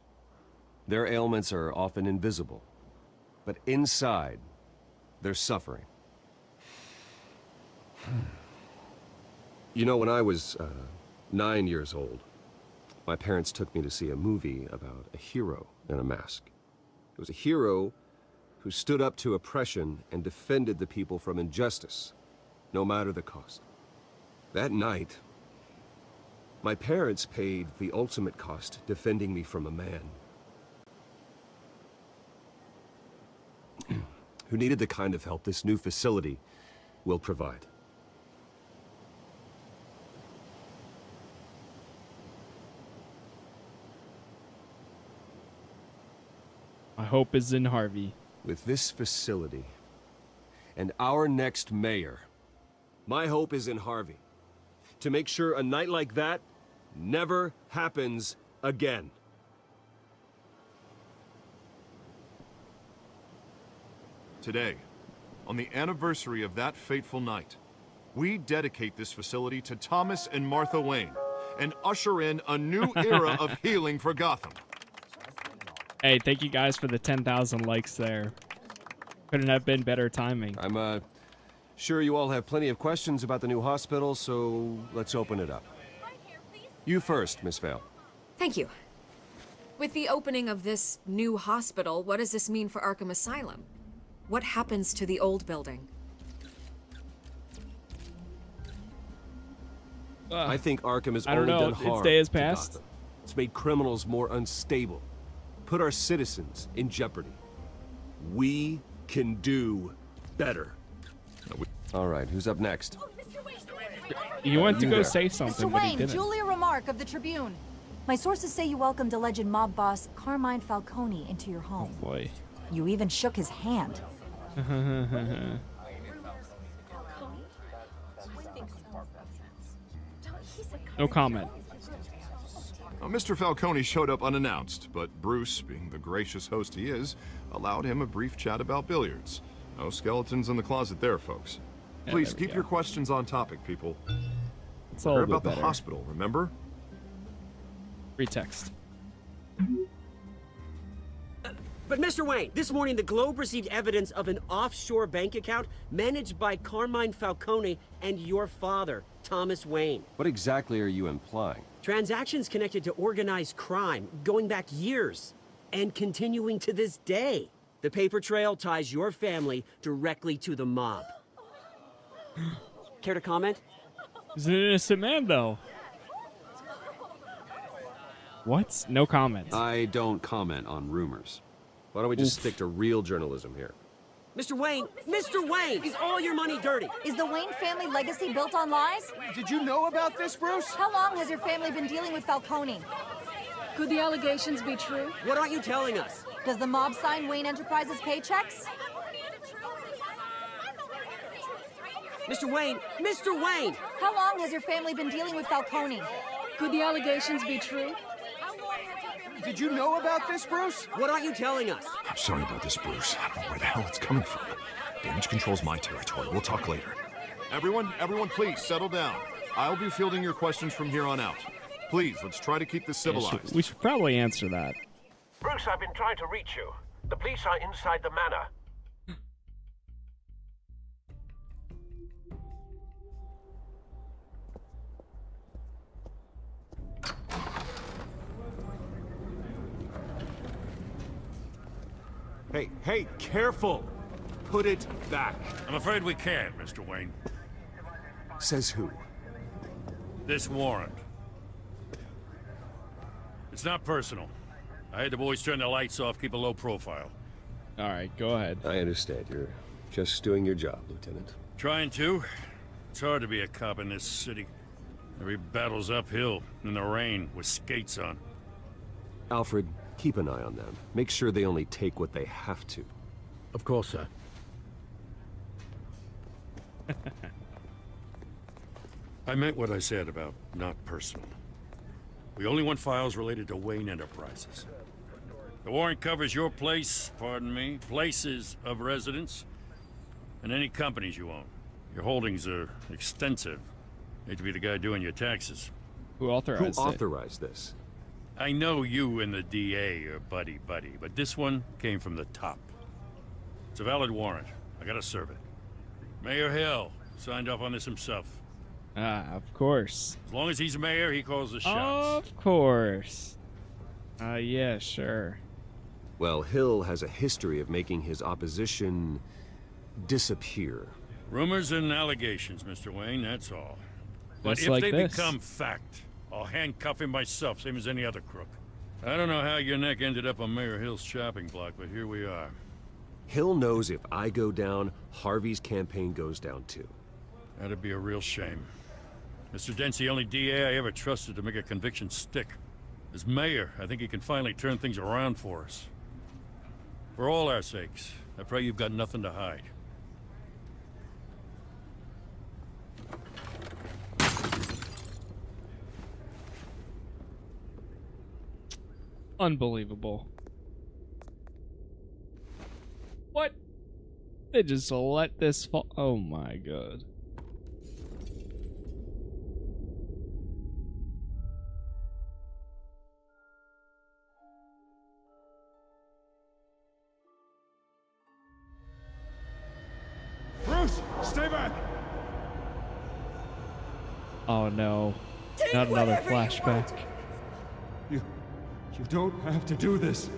S10: Their ailments are often invisible, but inside, they're suffering. You know, when I was 9 years old, my parents took me to see a movie about a hero in a mask. It was a hero who stood up to oppression and defended the people from injustice, no matter the cost. That night, my parents paid the ultimate cost defending me from a man who needed the kind of help this new facility will provide.
S1: My hope is in Harvey.
S10: With this facility and our next mayor, my hope is in Harvey. To make sure a night like that never happens again.
S9: Today, on the anniversary of that fateful night, we dedicate this facility to Thomas and Martha Wayne and usher in a new era of healing for Gotham.
S1: Hey, thank you guys for the 10,000 likes there. Couldn't have been better timing.
S10: I'm sure you all have plenty of questions about the new hospital, so let's open it up. You first, Miss Vale.
S13: Thank you. With the opening of this new hospital, what does this mean for Arkham Asylum? What happens to the old building?
S10: I think Arkham has
S1: I don't
S10: only
S1: know.
S10: done harm
S1: Its day has
S10: to
S1: passed.
S10: Gotham. It's made criminals more unstable, put our citizens in jeopardy. We can do better. All right, who's up next?
S1: You went to
S10: You
S1: go
S10: there.
S1: say something,
S18: Mr.
S1: but he
S18: Wayne,
S1: didn't.
S18: Julia Remark of the Tribune. My sources say you welcomed alleged mob boss Carmine Falcone into your home.
S1: Oh boy.
S18: You even shook his hand.
S1: No comment.
S9: Mr. Falcone showed up unannounced, but Bruce, being the gracious host he is, allowed him a brief chat about billiards. No skeletons in the closet there, folks.
S1: Yeah,
S9: Please
S1: there we
S9: keep
S1: go.
S9: your questions on topic, people.
S1: It's
S9: We're
S1: all
S9: about the
S1: better.
S9: hospital, remember?
S1: Pretext.
S17: But Mr. Wayne, this morning the Globe received evidence of an offshore bank account managed by Carmine Falcone and your father, Thomas Wayne.
S10: What exactly are you implying?
S17: Transactions connected to organized crime going back years and continuing to this day. The paper trail ties your family directly to the mob. Care to comment?
S1: He's an innocent man, though. What? No comment.
S10: I don't comment on rumors. Why don't we just stick to real journalism here?
S17: Mr. Wayne, is all your money dirty?
S18: Is the Wayne family legacy built on lies?
S3: Did you know about this, Bruce?
S18: How long has your family been dealing with Falcone? Could the allegations be true?
S17: What aren't you telling us?
S18: Does the mob sign Wayne Enterprises paychecks?
S17: Mr. Wayne!
S18: How long has your family been dealing with Falcone? Could the allegations be true?
S3: Did you know about this, Bruce?
S17: What aren't you telling us?
S9: I'm sorry about this, Bruce. I don't know where the hell it's coming from. Damage control's my territory. We'll talk later. Everyone, please settle down. I'll be fielding your questions from here on out. Please, let's try to keep this civilized.
S1: We should probably answer that.
S19: Bruce, I've been trying to reach you. The police are inside the manor.
S3: Hey, careful! Put it back.
S4: I'm afraid we can't, Mr. Wayne.
S7: Says who?
S4: This warrant. It's not personal. I had the boys turn the lights off, keep a low profile.
S1: All right, go ahead.
S10: I understand. You're just doing your job, Lieutenant.
S4: Trying to. It's hard to be a cop in this city. Every battle's uphill, in the rain, with skates on.
S10: Alfred, keep an eye on them. Make sure they only take what they have to.
S6: Of course, sir.
S4: I meant what I said about not personal. We only want files related to Wayne Enterprises. The warrant covers your place, pardon me, places of residence, and any companies you own. Your holdings are extensive. Hate to be the guy doing your taxes.
S1: Who authorized
S10: Who authorized this?
S4: I know you and the DA are buddy-buddy, but this one came from the top. It's a valid warrant. I gotta serve it. Mayor Hill signed off on this himself.
S1: Ah, of course.
S4: As long as he's mayor, he calls the shots.
S1: Of course. Yeah, sure.
S10: Well, Hill has a history of making his opposition disappear.
S4: Rumors and allegations, Mr. Wayne, that's all. But
S1: Just
S4: if
S1: like
S4: they
S1: this.
S4: become fact, I'll handcuff him myself, same as any other crook. I don't know how your neck ended up on Mayor Hill's chopping block, but here we are.
S10: Hill knows if I go down, Harvey's campaign goes down too.
S4: That'd be a real shame. Mr. Dent's the only DA I ever trusted to make a conviction stick. As mayor, I think he can finally turn things around for us. For all our sakes, I pray you've got nothing to hide.
S1: Unbelievable. What? They just let this fall. Oh my god.
S3: Bruce, stay back!
S1: Oh no.
S3: Take
S1: Not another
S3: whatever you
S1: flashback.
S3: You don't have to do this.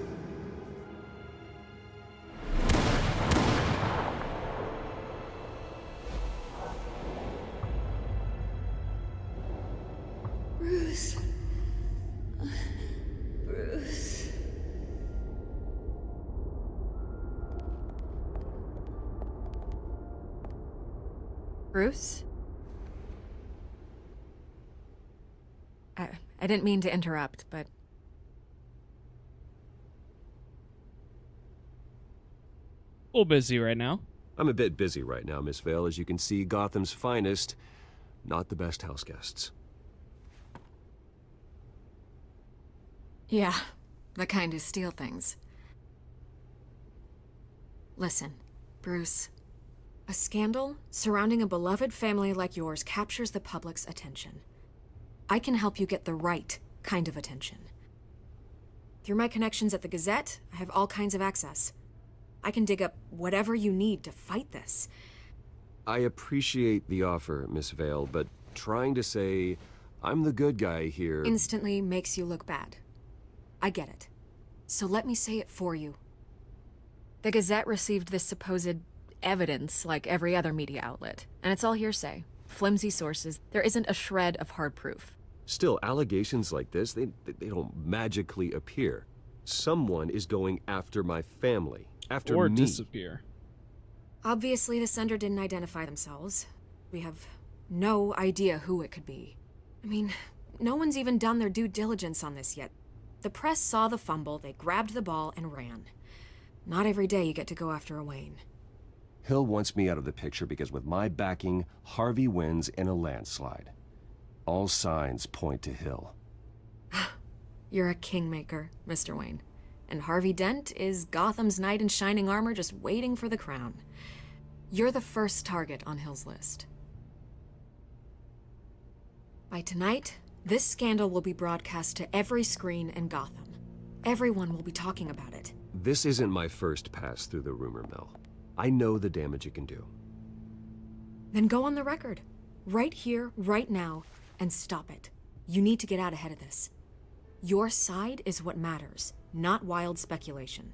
S12: Bruce. Bruce.
S13: Bruce? I didn't mean to interrupt, but...
S1: A little busy right now.
S10: I'm a bit busy right now, Miss Vale. As you can see, Gotham's finest, not the best house guests.
S13: Yeah, the kind who steal things. Listen, Bruce. A scandal surrounding a beloved family like yours captures the public's attention. I can help you get the right kind of attention. Through my connections at the Gazette, I have all kinds of access. I can dig up whatever you need to fight this.
S10: I appreciate the offer, Miss Vale, but trying to say I'm the good guy here...
S13: Instantly makes you look bad. I get it. So let me say it for you. The Gazette received this supposed evidence like every other media outlet, and it's all hearsay. Flimsy sources. There isn't a shred of hard proof.
S10: Still, allegations like this, they don't magically appear. Someone is going after my family. After
S1: or
S10: me.
S1: Disappear.
S13: Obviously, the sender didn't identify themselves. We have no idea who it could be. I mean, no one's even done their due diligence on this yet. The press saw the fumble, they grabbed the ball and ran. Not every day you get to go after a Wayne.
S10: Hill wants me out of the picture because with my backing, Harvey wins in a landslide. All signs point to Hill.
S13: You're a kingmaker, Mr. Wayne. And Harvey Dent is Gotham's knight in shining armor just waiting for the crown. You're the first target on Hill's list. By tonight, this scandal will be broadcast to every screen in Gotham. Everyone will be talking about it.
S10: This isn't my first pass through the rumor mill. I know the damage it can do.
S13: Then go on the record. Right here, right now, and stop it. You need to get out ahead of this. Your side is what matters, not wild speculation.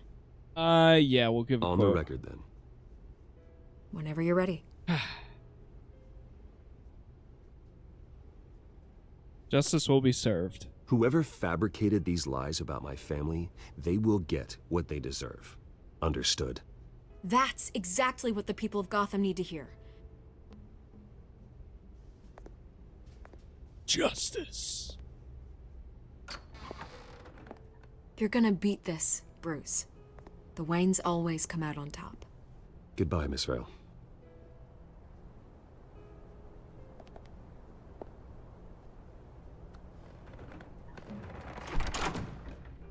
S1: Yeah, we'll give it
S10: on the record then.
S13: Whenever you're ready.
S1: Justice will be served.
S10: Whoever fabricated these lies about my family, they will get what they deserve. Understood?
S13: That's exactly what the people of Gotham need to hear.
S1: Justice.
S13: You're gonna beat this, Bruce. The Waynes always come out on top.
S10: Goodbye, Miss Vale.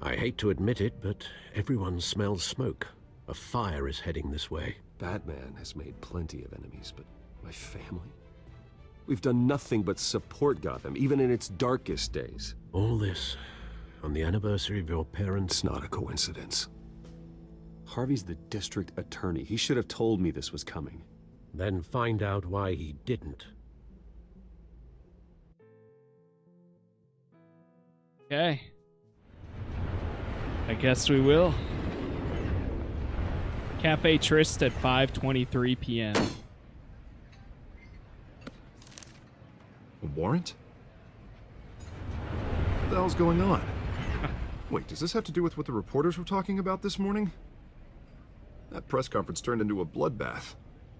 S6: I hate to admit it, but everyone smells smoke. A fire is heading this way.
S10: Batman has made plenty of enemies, but my family? We've done nothing but support Gotham, even in its darkest days.
S6: All this on the anniversary of your parents'...
S10: It's not a coincidence. Harvey's the district attorney. He should have told me this was coming.
S6: Then find out why he didn't.
S1: Okay. I guess we will. Cafe Trist at 5:23 p.m.
S9: A warrant? What the hell's going on? Wait, does this have to do with what the reporters were talking about this morning? That press conference turned into a bloodbath.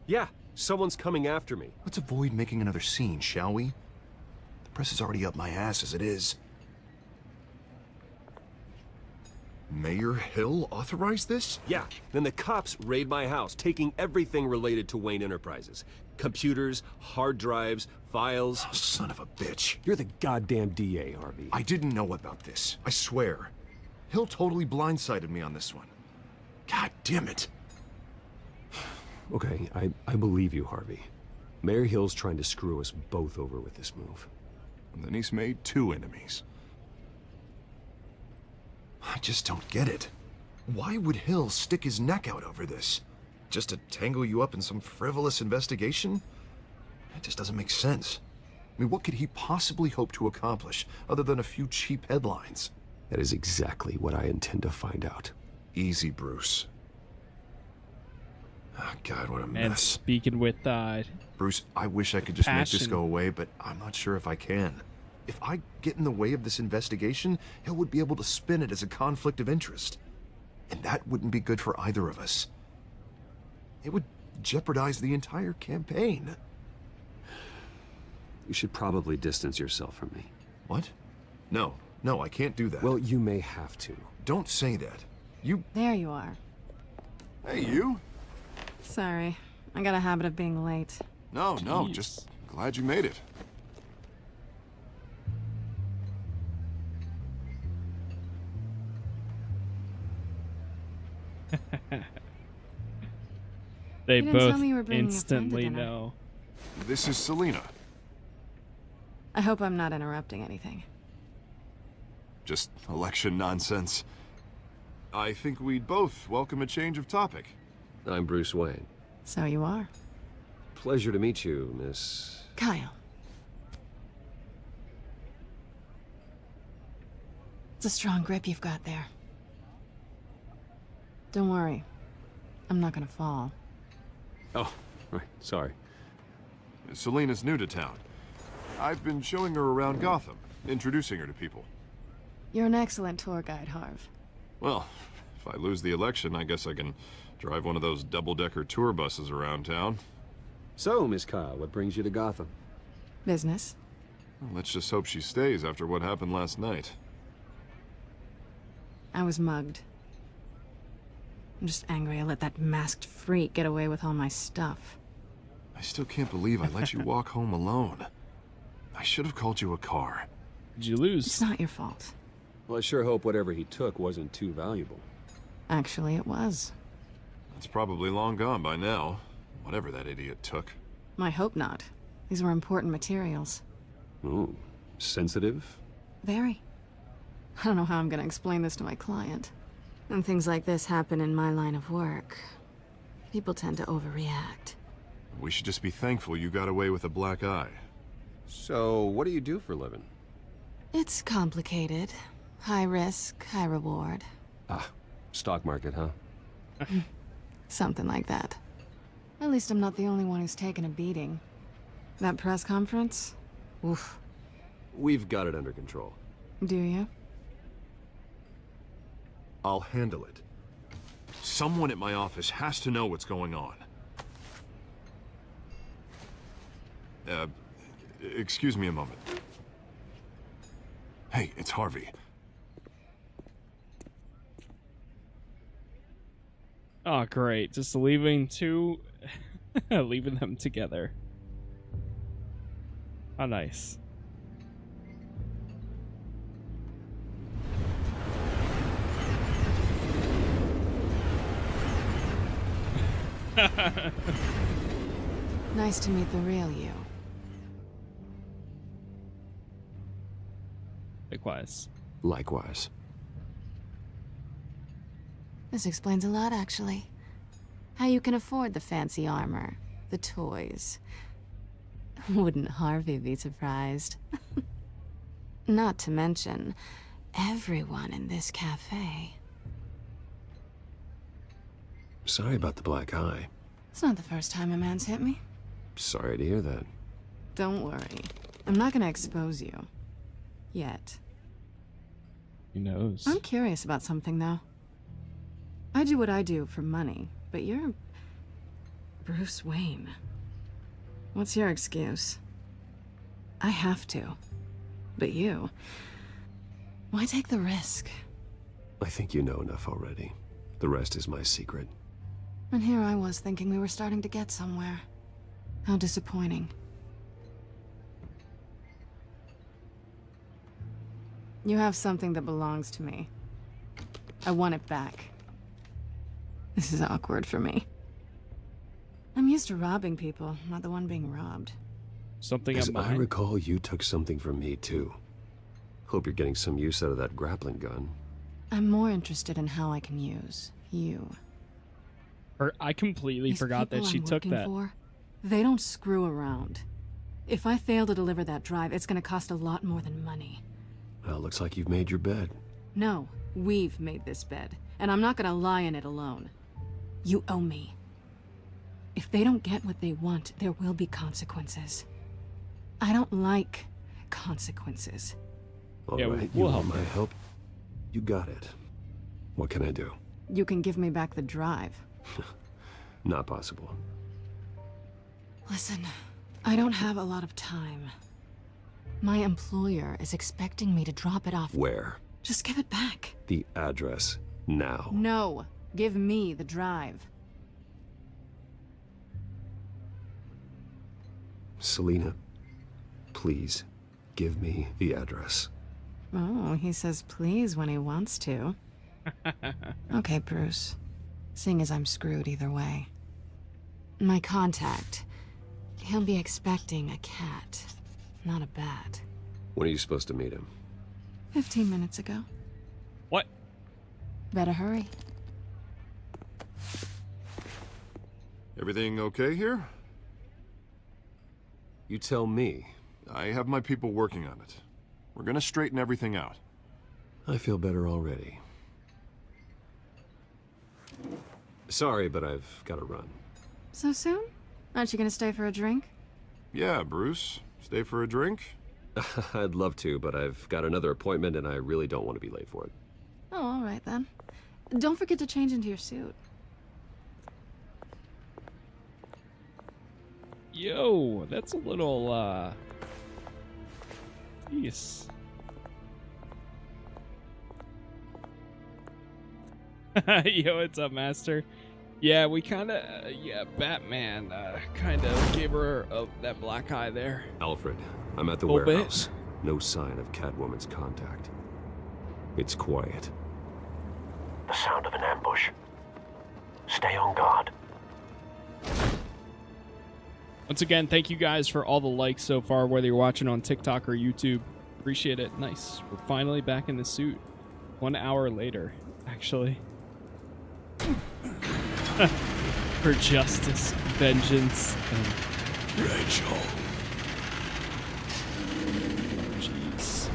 S10: Yeah, someone's coming after me.
S9: Let's avoid making another scene, shall we? The press is already up my ass as it is. Mayor Hill authorized this?
S10: Yeah, then the cops raid my house, taking everything related to Wayne Enterprises. Computers, hard drives, files.
S9: Oh, son of a bitch.
S10: You're the goddamn DA, Harvey.
S9: I didn't know about this, I swear. Hill totally blindsided me on this one. God damn it.
S10: Okay, I believe you, Harvey. Mayor Hill's trying to screw us both over with this move.
S9: And then he's made two enemies. I just don't get it. Why would Hill stick his neck out over this? Just to tangle you up in some frivolous investigation? That just doesn't make sense. I mean, what could he possibly hope to accomplish other than a few cheap headlines?
S10: That is exactly what I intend to find out.
S9: Easy, Bruce. Oh, God, what a
S1: And
S9: mess.
S1: speaking with
S9: Bruce, I wish I could just make this
S1: passion.
S9: go away, but I'm not sure if I can. If I get in the way of this investigation, Hill would be able to spin it as a conflict of interest. And that wouldn't be good for either of us. It would jeopardize the entire campaign.
S10: You should probably distance yourself from me.
S9: What? No, I can't do that.
S10: Well, you may have to.
S9: Don't say that. You...
S8: There you are.
S9: Hey, you?
S8: Sorry. I got a habit of being late.
S9: No, just glad you made it.
S1: They
S8: You didn't tell
S1: both
S8: me you were bringing a friend to
S1: instantly
S8: dinner.
S1: know.
S9: This is Selena.
S8: I hope I'm not interrupting anything.
S9: Just election nonsense. I think we'd both welcome a change of topic.
S10: I'm Bruce Wayne.
S8: So you are.
S10: Pleasure to meet you, Miss...
S8: Kyle. It's a strong grip you've got there. Don't worry. I'm not gonna fall.
S10: Oh, right, sorry.
S9: Selena's new to town. I've been showing her around Gotham, introducing her to people.
S8: You're an excellent tour guide, Harv.
S9: Well, if I lose the election, I guess I can drive one of those double-decker tour buses around town.
S10: So, Miss Kyle, what brings you to Gotham?
S8: Business.
S9: Well, let's just hope she stays after what happened last night.
S8: I was mugged. I'm just angry I let that masked freak get away with all my stuff.
S9: I still can't believe I let you walk home alone. I should have called you a car.
S1: Did you lose?
S8: It's not your fault.
S10: Well, I sure hope whatever he took wasn't too valuable.
S8: Actually, it was.
S9: It's probably long gone by now, whatever that idiot took.
S8: I hope not. These were important materials.
S10: Ooh, sensitive?
S8: Very. I don't know how I'm gonna explain this to my client. When things like this happen in my line of work, people tend to overreact.
S9: We should just be thankful you got away with a black eye.
S10: So, what do you do for a living?
S8: It's complicated. High risk, high reward.
S10: Ah, stock market, huh?
S8: Something like that. At least I'm not the only one who's taken a beating. That press conference? Oof.
S10: We've got it under control.
S8: Do you?
S9: I'll handle it. Someone at my office has to know what's going on. Excuse me a moment. Hey, it's Harvey.
S1: Oh, great. Just leaving leaving them together. How nice.
S8: Nice to meet the real you.
S1: Likewise.
S10: Likewise.
S8: This explains a lot, actually. How you can afford the fancy armor, the toys. Wouldn't Harvey be surprised? Not to mention, everyone in this cafe.
S10: Sorry about the black eye.
S8: It's not the first time a man's hit me.
S10: Sorry to hear that.
S8: Don't worry. I'm not gonna expose you. Yet.
S1: Who knows?
S8: I'm curious about something, though. I do what I do for money, but you're... Bruce Wayne. What's your excuse? I have to. But you... Why take the risk?
S10: I think you know enough already. The rest is my secret.
S8: And here I was thinking we were starting to get somewhere. How disappointing. You have something that belongs to me. I want it back. This is awkward for me. I'm used to robbing people, not the one being robbed.
S1: Something
S10: As
S1: up
S10: I
S1: behind.
S10: recall, you took something from me, too. Hope you're getting some use out of that grappling gun.
S8: I'm more interested in how I can use you.
S1: I completely
S8: These
S1: forgot that
S8: people
S1: she
S8: I'm
S1: took
S8: working
S1: that.
S8: for, they don't screw around. If I fail to deliver that drive, it's gonna cost a lot more than money.
S10: Well, looks like you've made your bed.
S8: No, we've made this bed, and I'm not gonna lie in it alone. You owe me. If they don't get what they want, there will be consequences. I don't like consequences.
S10: All
S1: Yeah,
S10: right,
S1: we'll
S10: you
S1: help
S10: want my
S1: you.
S10: help? You got it. What can I do?
S8: You can give me back the drive.
S10: Not possible.
S8: Listen, I don't have a lot of time. My employer is expecting me to drop it off.
S10: Where?
S8: Just give it back.
S10: The address, now.
S8: No. Give me the drive.
S10: Selina, please, give me the address.
S8: Oh, he says please when he wants to. Okay, Bruce. Seeing as I'm screwed either way. My contact. He'll be expecting a cat, not a bat.
S10: When are you supposed to meet him?
S8: 15 minutes ago.
S1: What?
S8: Better hurry.
S9: Everything okay here?
S10: You tell me.
S9: I have my people working on it. We're gonna straighten everything out.
S10: I feel better already. Sorry, but I've got to run.
S8: So soon? Aren't you gonna stay for a drink?
S9: Yeah, Bruce. Stay for a drink?
S10: I'd love to, but I've got another appointment and I really don't want to be late for it.
S8: Oh, all right then. Don't forget to change into your suit.
S1: Yo, that's a little, Jeez. Yo, what's up, Master? Yeah, we kinda, Batman, kinda gave her that black eye there.
S10: Alfred, I'm at the
S1: Little bit.
S10: warehouse. No sign of Catwoman's contact. It's quiet.
S19: The sound of an ambush. Stay on guard.
S1: Once again, thank you guys for all the likes so far, whether you're watching on TikTok or YouTube. Appreciate it. Nice. We're finally back in the suit. 1 hour later, actually. For justice, vengeance, and Rachel. Jeez.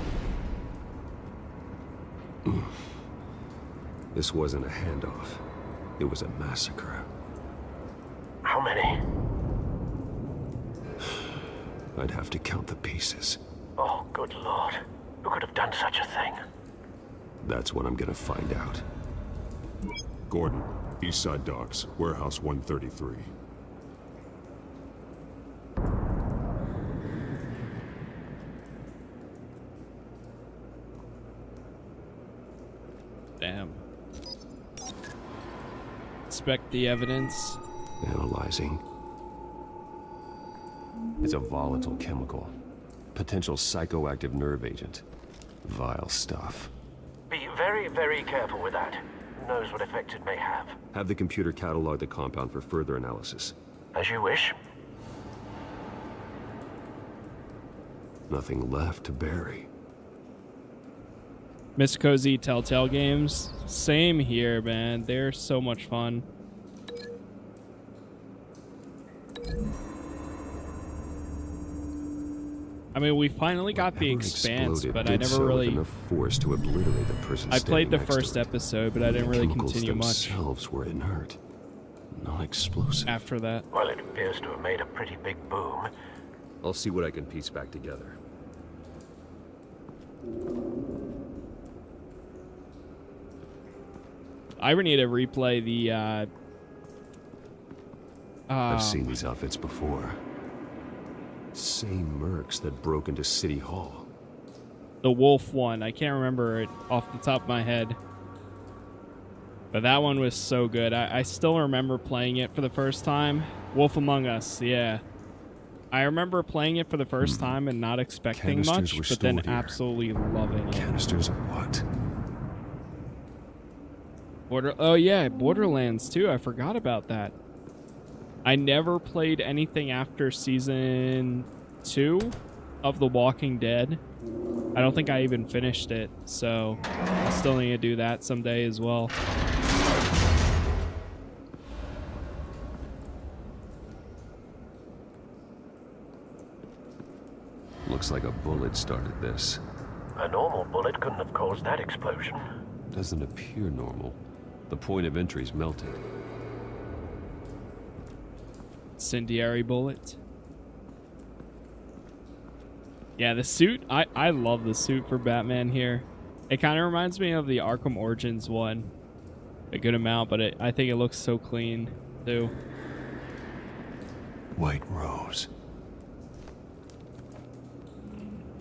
S10: This wasn't a handoff. It was a massacre.
S19: How many?
S10: I'd have to count the pieces.
S19: Oh, good lord. Who could have done such a thing?
S10: That's what I'm gonna find out.
S7: Gordon, Eastside Docks, Warehouse 133.
S1: Damn. Inspect the evidence.
S10: Analyzing. It's a volatile chemical. Potential psychoactive nerve agent. Vile stuff.
S19: Be very, very careful with that. Who knows what effect it may have.
S10: Have the computer catalog the compound for further analysis.
S19: As you wish.
S10: Nothing left to bury.
S1: Miss Cozy Telltale Games. Same here, man. They're so much fun. I mean, we finally got the Expanse, but I never really.
S10: Enough force to obliterate the person
S1: I played the
S10: standing next
S1: first
S10: to it.
S1: episode, but I didn't really
S10: Chemicals
S1: continue much
S10: themselves were inert, non-explosive.
S1: after that.
S19: Well, it appears to have made a pretty big boom.
S10: I'll see what I can piece back together.
S1: I would need to replay the.
S10: I've seen these outfits before. Same mercs that broke into City Hall.
S1: The Wolf one. I can't remember it off the top of my head. But that one was so good. I still remember playing it for the first time. Wolf Among Us, yeah. I remember playing it for the first time and not expecting
S10: Canisters were
S1: much, but then
S10: stored here.
S1: absolutely loving it.
S10: Canisters of what?
S1: Oh yeah, Borderlands too. I forgot about that. I never played anything after season 2 of The Walking Dead. I don't think I even finished it, so I still need to do that someday as well.
S10: Looks like a bullet started this.
S19: A normal bullet couldn't have caused that explosion.
S10: Doesn't appear normal. The point of entry's melted.
S1: Incendiary bullet. Yeah, the suit, I love the suit for Batman here. It kind of reminds me of the Arkham Origins one a good amount, but I think it looks so clean too.
S10: White Rose.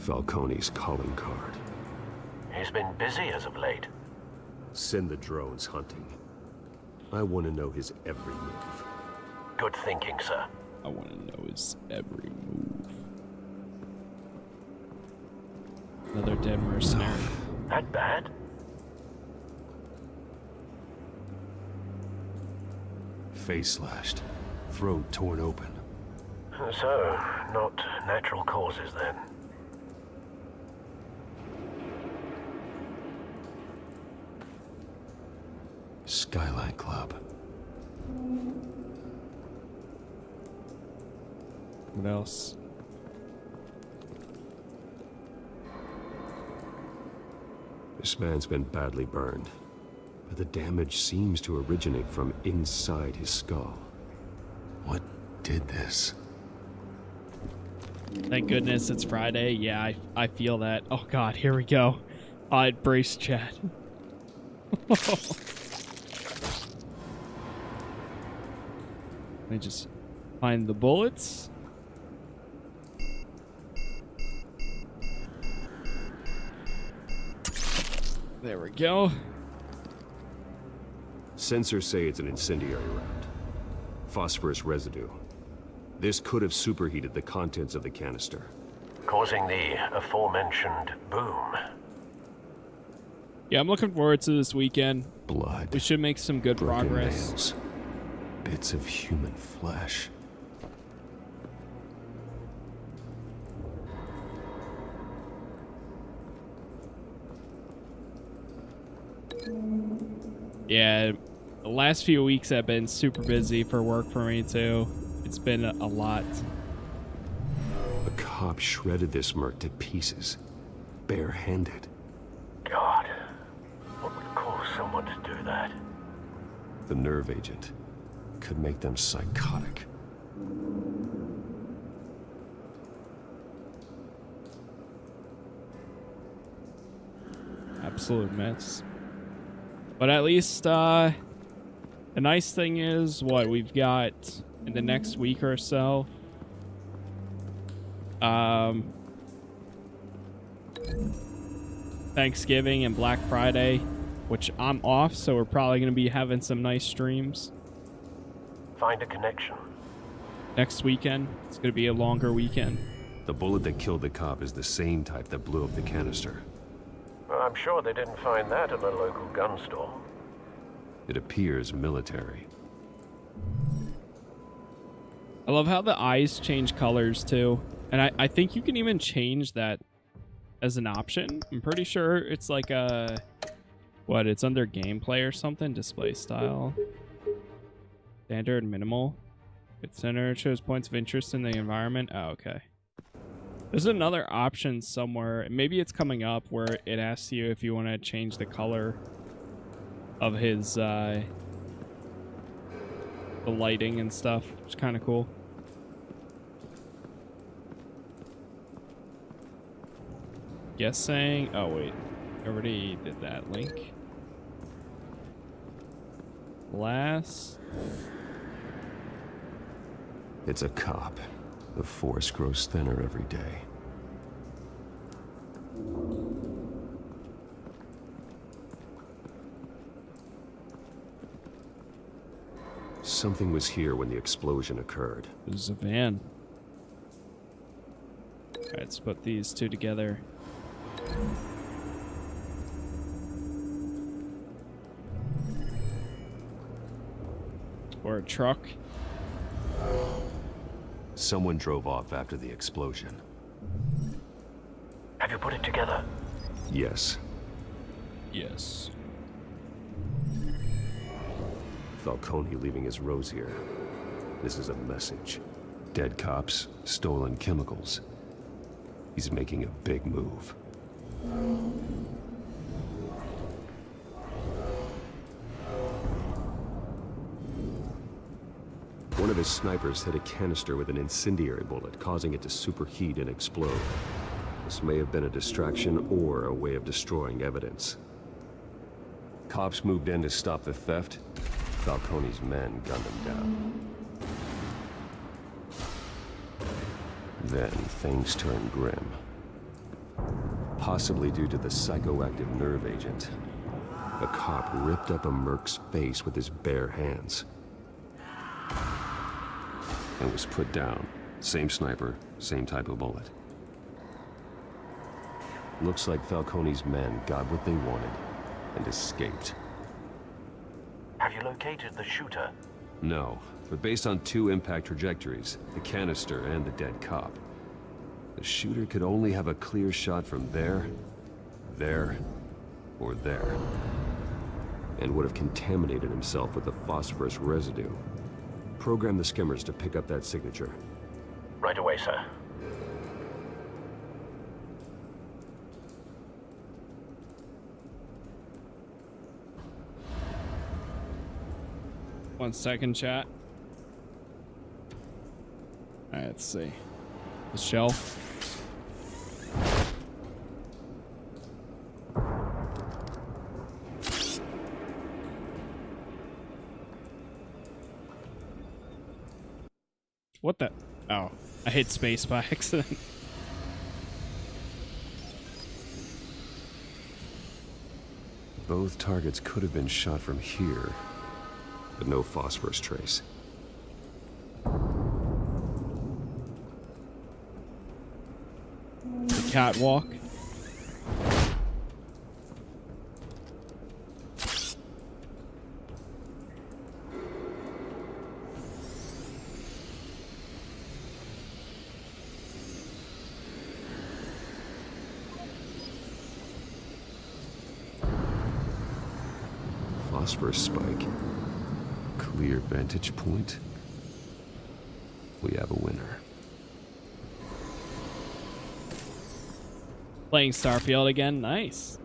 S7: Falcone's calling card.
S19: He's been busy as of late.
S7: Send the drones hunting. I want to know his every move.
S19: Good thinking, sir.
S1: I want to know his every move. Another dead mercenary.
S19: That bad?
S7: Face slashed. Throat torn open.
S19: So, not natural causes then.
S7: Skyline Club.
S1: What else?
S7: This man's been badly burned, but the damage seems to originate from inside his skull. What did this?
S1: Thank goodness it's Friday. Yeah, I feel that. Oh god, here we go. Brace chat. Let me just find the bullets. There we go.
S7: Sensors say it's an incendiary round. Phosphorus residue. This could have superheated the contents of the canister,
S19: causing the aforementioned boom.
S1: Yeah, I'm looking forward to this weekend.
S7: Blood.
S1: We should make some good
S7: Broken
S1: progress.
S7: Nails. Bits of human flesh.
S1: Yeah, the last few weeks have been super busy for work for me too. It's been a lot.
S7: A cop shredded this merc to pieces, barehanded.
S19: God, what would cause someone to do that?
S7: The nerve agent could make them psychotic.
S1: Absolute mess. But at least, the nice thing is, what we've got in the next week or so. Thanksgiving and Black Friday, which I'm off, so we're probably going to be having some nice streams.
S19: Find a connection.
S1: Next weekend, it's going to be a longer weekend.
S7: The bullet that killed the cop is the same type that blew up the canister.
S19: I'm sure they didn't find that at a local gun store.
S7: It appears military.
S1: I love how the eyes change colors too. And I think you can even change that as an option. I'm pretty sure it's like a... What, it's under gameplay or something? Display style. Standard, minimal. Its center shows points of interest in the environment. Oh, okay. There's another option somewhere. Maybe it's coming up where it asks you if you want to change the color of his, the lighting and stuff. It's kind of cool. Guessing. Oh, wait. I already did that link. Last.
S7: It's a cop. The force grows thinner every day. Something was here when the explosion occurred.
S1: It was a van. Alright, let's put these two together. Or a truck.
S7: Someone drove off after the explosion.
S19: Have you put it together?
S7: Yes.
S1: Yes.
S7: Falcone leaving his rose here. This is a message. Dead cops, stolen chemicals. He's making a big move. One of his snipers hit a canister with an incendiary bullet, causing it to superheat and explode. This may have been a distraction or a way of destroying evidence. Cops moved in to stop the theft. Falcone's men gunned him down. Then things turned grim. possibly due to the psychoactive nerve agent. A cop ripped up a merc's face with his bare hands. And was put down. Same sniper, same type of bullet. Looks like Falcone's men got what they wanted and escaped.
S19: Have you located the shooter?
S7: No, but based on 2 impact trajectories, the canister and the dead cop, the shooter could only have a clear shot from there, or there, and would have contaminated himself with the phosphorus residue. Program the skimmers to pick up that signature.
S19: Right away, sir.
S1: One second, chat. All right, let's see. The shelf. What the? Oh, I hit space by accident.
S7: Both targets could have been shot from here, but no phosphorus trace.
S1: The catwalk.
S7: Phosphorus spike. Clear vantage point. We have a winner.
S1: Playing Starfield again, nice.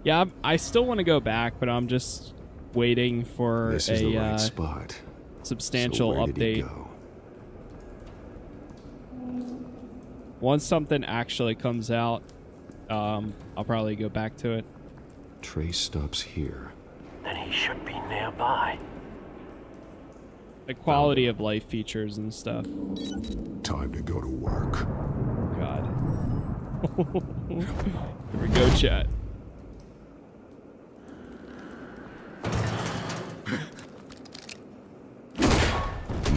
S1: Yeah, I still want to go back, but I'm just waiting for
S7: This is the right spot.
S1: Substantial
S7: So where did he
S1: update.
S7: go?
S1: Once something actually comes out, I'll probably go back to it.
S7: Trace stops here.
S19: Then he should be nearby.
S1: The quality of life features and stuff.
S5: Time to go to work.
S1: God. Here we go, chat.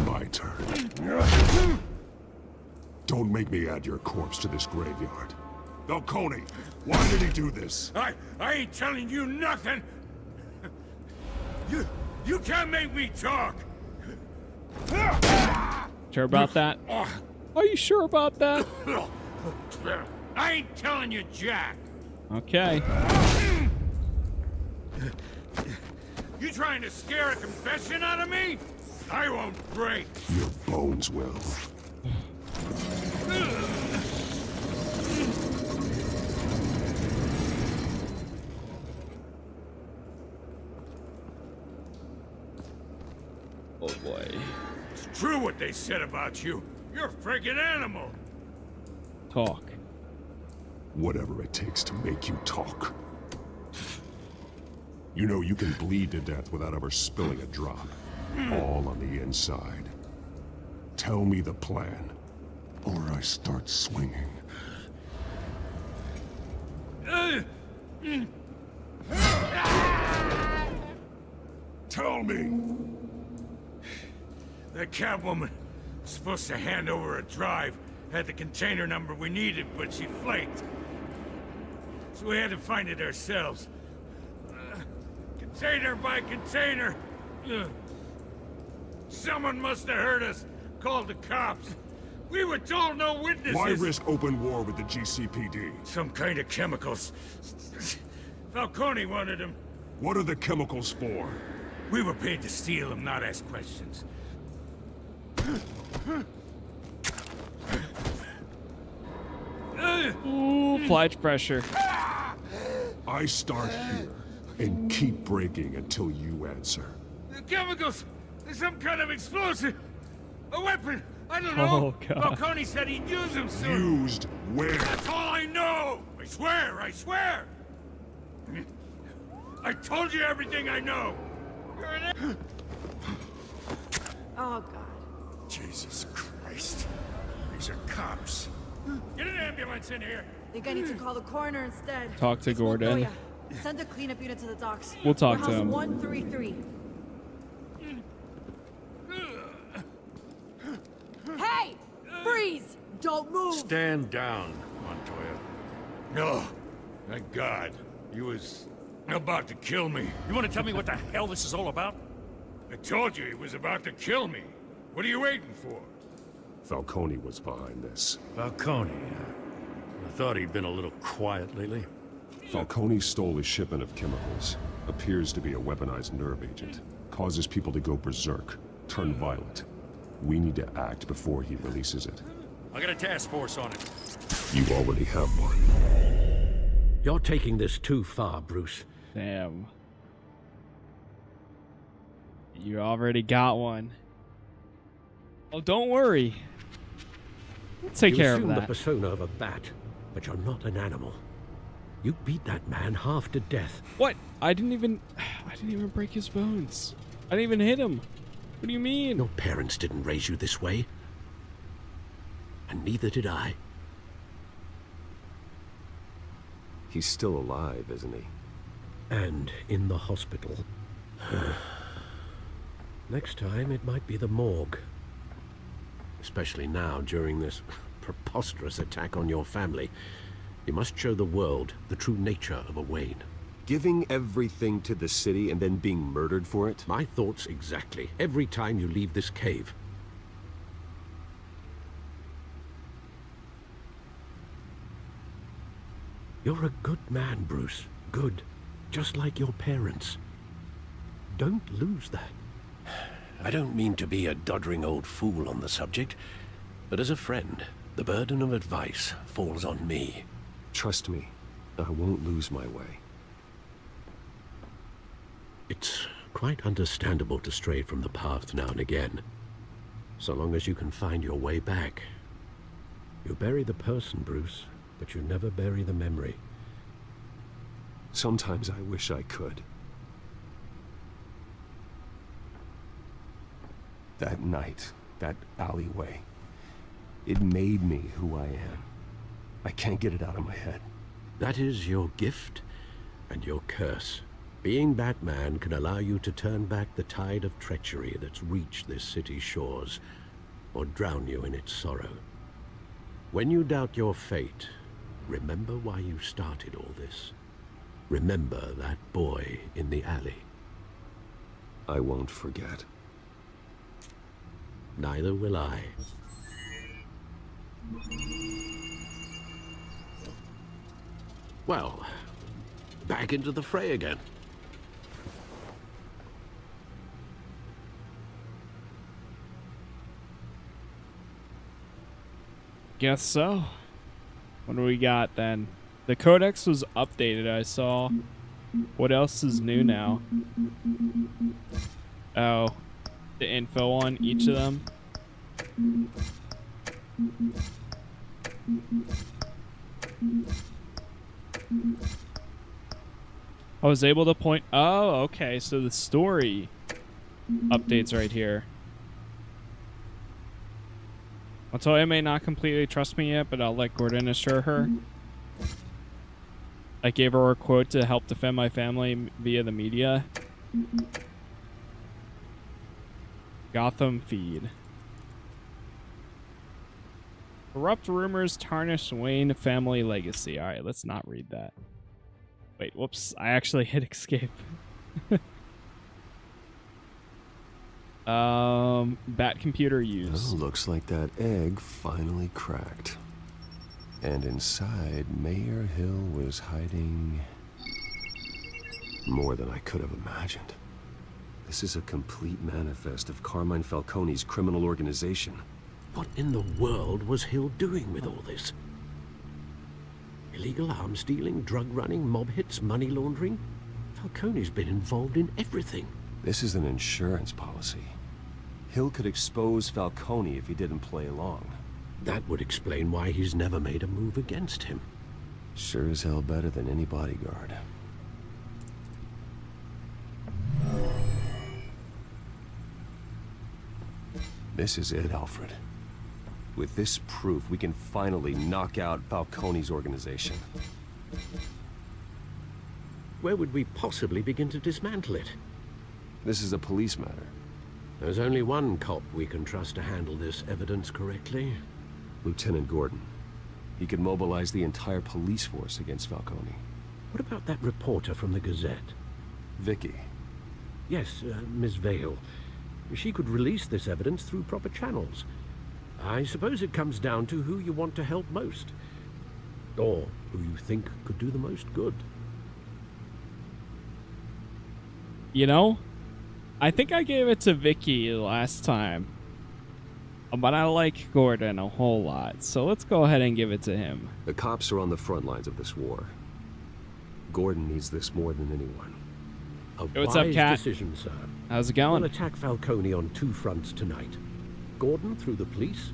S5: My turn. Don't make me add your corpse to this graveyard. Falcone, why did he do this?
S4: I ain't telling you nothing. You can't make me talk.
S1: Sure about that? Are you sure about that?
S4: I ain't telling you, Jack.
S1: Okay.
S4: You trying to scare a confession out of me? I won't break.
S5: Your bones will.
S1: Oh boy.
S4: It's true what they said about you. You're a friggin' animal.
S1: Talk.
S5: Whatever it takes to make you talk. You know you can bleed to death without ever spilling a drop. All on the inside. Tell me the plan, or I start swinging. Tell me!
S4: That Catwoman was supposed to hand over a drive. Had the container number we needed, but she flaked. So we had to find it ourselves. Container by container. Someone must have heard us. Called the cops. We were told no witnesses.
S5: Why risk open war with the GCPD?
S4: Some kind of chemicals. Falcone wanted them.
S5: What are the chemicals for?
S4: We were paid to steal them, not ask questions.
S1: Ooh, flight pressure.
S5: I start here and keep breaking until you answer.
S4: The chemicals! There's some kind of explosive! A weapon! I don't know!
S1: Oh, God.
S4: Falcone said he'd use them soon!
S5: Used where?
S4: That's all I know! I swear! I swear! I told you everything I know! You're an...
S11: Oh, God.
S4: Jesus Christ. These are cops. Get an ambulance in here!
S20: Think I need to call the coroner instead.
S1: Talk to Gordon.
S20: Montoya. Send a cleanup unit to the docks.
S1: We'll talk to
S20: Warehouse
S1: him.
S20: 133. Hey! Freeze! Don't move!
S4: Stand down, Montoya.
S21: No. Thank God. He was about to kill me.
S2: You want to tell me what the hell this is all about?
S21: I told you he was about to kill me. What are you waiting for?
S5: Falcone was behind this.
S4: Falcone, I thought he'd been a little quiet lately.
S5: Falcone stole a shipment of chemicals. Appears to be a weaponized nerve agent. Causes people to go berserk, turn violent. We need to act before he releases it.
S2: I got a task force on it.
S5: You already have one.
S6: You're taking this too far, Bruce.
S1: Damn. You already got one. Oh, don't worry. We'll take care of
S6: You assume
S1: that.
S6: the persona of a bat, but you're not an animal. You beat that man half to death.
S1: What? I didn't even break his bones. I didn't even hit him. What do you mean?
S6: Your parents didn't raise you this way. And neither did I.
S10: He's still alive, isn't he?
S6: And in the hospital. Next time, it might be the morgue. Especially now, during this preposterous attack on your family. You must show the world the true nature of a Wayne.
S10: Giving everything to the city and then being murdered for it?
S6: My thoughts exactly. Every time you leave this cave. You're a good man, Bruce. Good. Just like your parents. Don't lose that. I don't mean to be a doddering old fool on the subject, but as a friend, the burden of advice falls on me.
S10: Trust me, I won't lose my way.
S6: It's quite understandable to stray from the path now and again, so long as you can find your way back. You bury the person, Bruce, but you never bury the memory.
S10: Sometimes I wish I could. That night, that alleyway, it made me who I am. I can't get it out of my head.
S6: That is your gift and your curse. Being Batman can allow you to turn back the tide of treachery that's reached this city's shores, or drown you in its sorrow. When you doubt your fate, remember why you started all this. Remember that boy in the alley.
S10: I won't forget.
S6: Neither will I. Well, back into the fray again.
S1: Guess so. What do we got then? The codex was updated, I saw. What else is new now? Oh, the info on each of them. I was able to point... Oh, okay, so the story updates right here. Montoya may not completely trust me yet, but I'll let Gordon assure her. I gave her a quote to help defend my family via the media. Gotham feed. Corrupt rumors tarnish Wayne family legacy. Alright, let's not read that. Wait, whoops. I actually hit escape. Bat computer used.
S10: Oh, looks like that egg finally cracked. And inside, Mayor Hill was hiding more than I could have imagined. This is a complete manifest of Carmine Falcone's criminal organization.
S6: What in the world was Hill doing with all this? Illegal arms dealing, drug running, mob hits, money laundering? Falcone's been involved in everything.
S10: This is an insurance policy. Hill could expose Falcone if he didn't play along.
S6: That would explain why he's never made a move against him.
S10: Sure as hell better than any bodyguard. This is it, Alfred.
S7: With this proof, we can finally knock out Falcone's organization.
S6: Where would we possibly begin to dismantle it?
S7: This is a police matter.
S6: There's only one cop we can trust to handle this evidence correctly.
S7: Lieutenant Gordon. He could mobilize the entire police force against Falcone.
S6: What about that reporter from the Gazette?
S7: Vicky.
S6: Yes, Miss Vale. She could release this evidence through proper channels. I suppose it comes down to who you want to help most. Or who you think could do the most good.
S1: You know, I think I gave it to Vicky last time. But I like Gordon a whole lot, so let's go ahead and give it to him.
S7: The cops are on the front lines of this war. Gordon needs this more than anyone.
S6: Hey, what's up, Cat? Decision, sir.
S1: How's it going?
S6: We'll attack Falcone on two fronts tonight. Gordon through the police,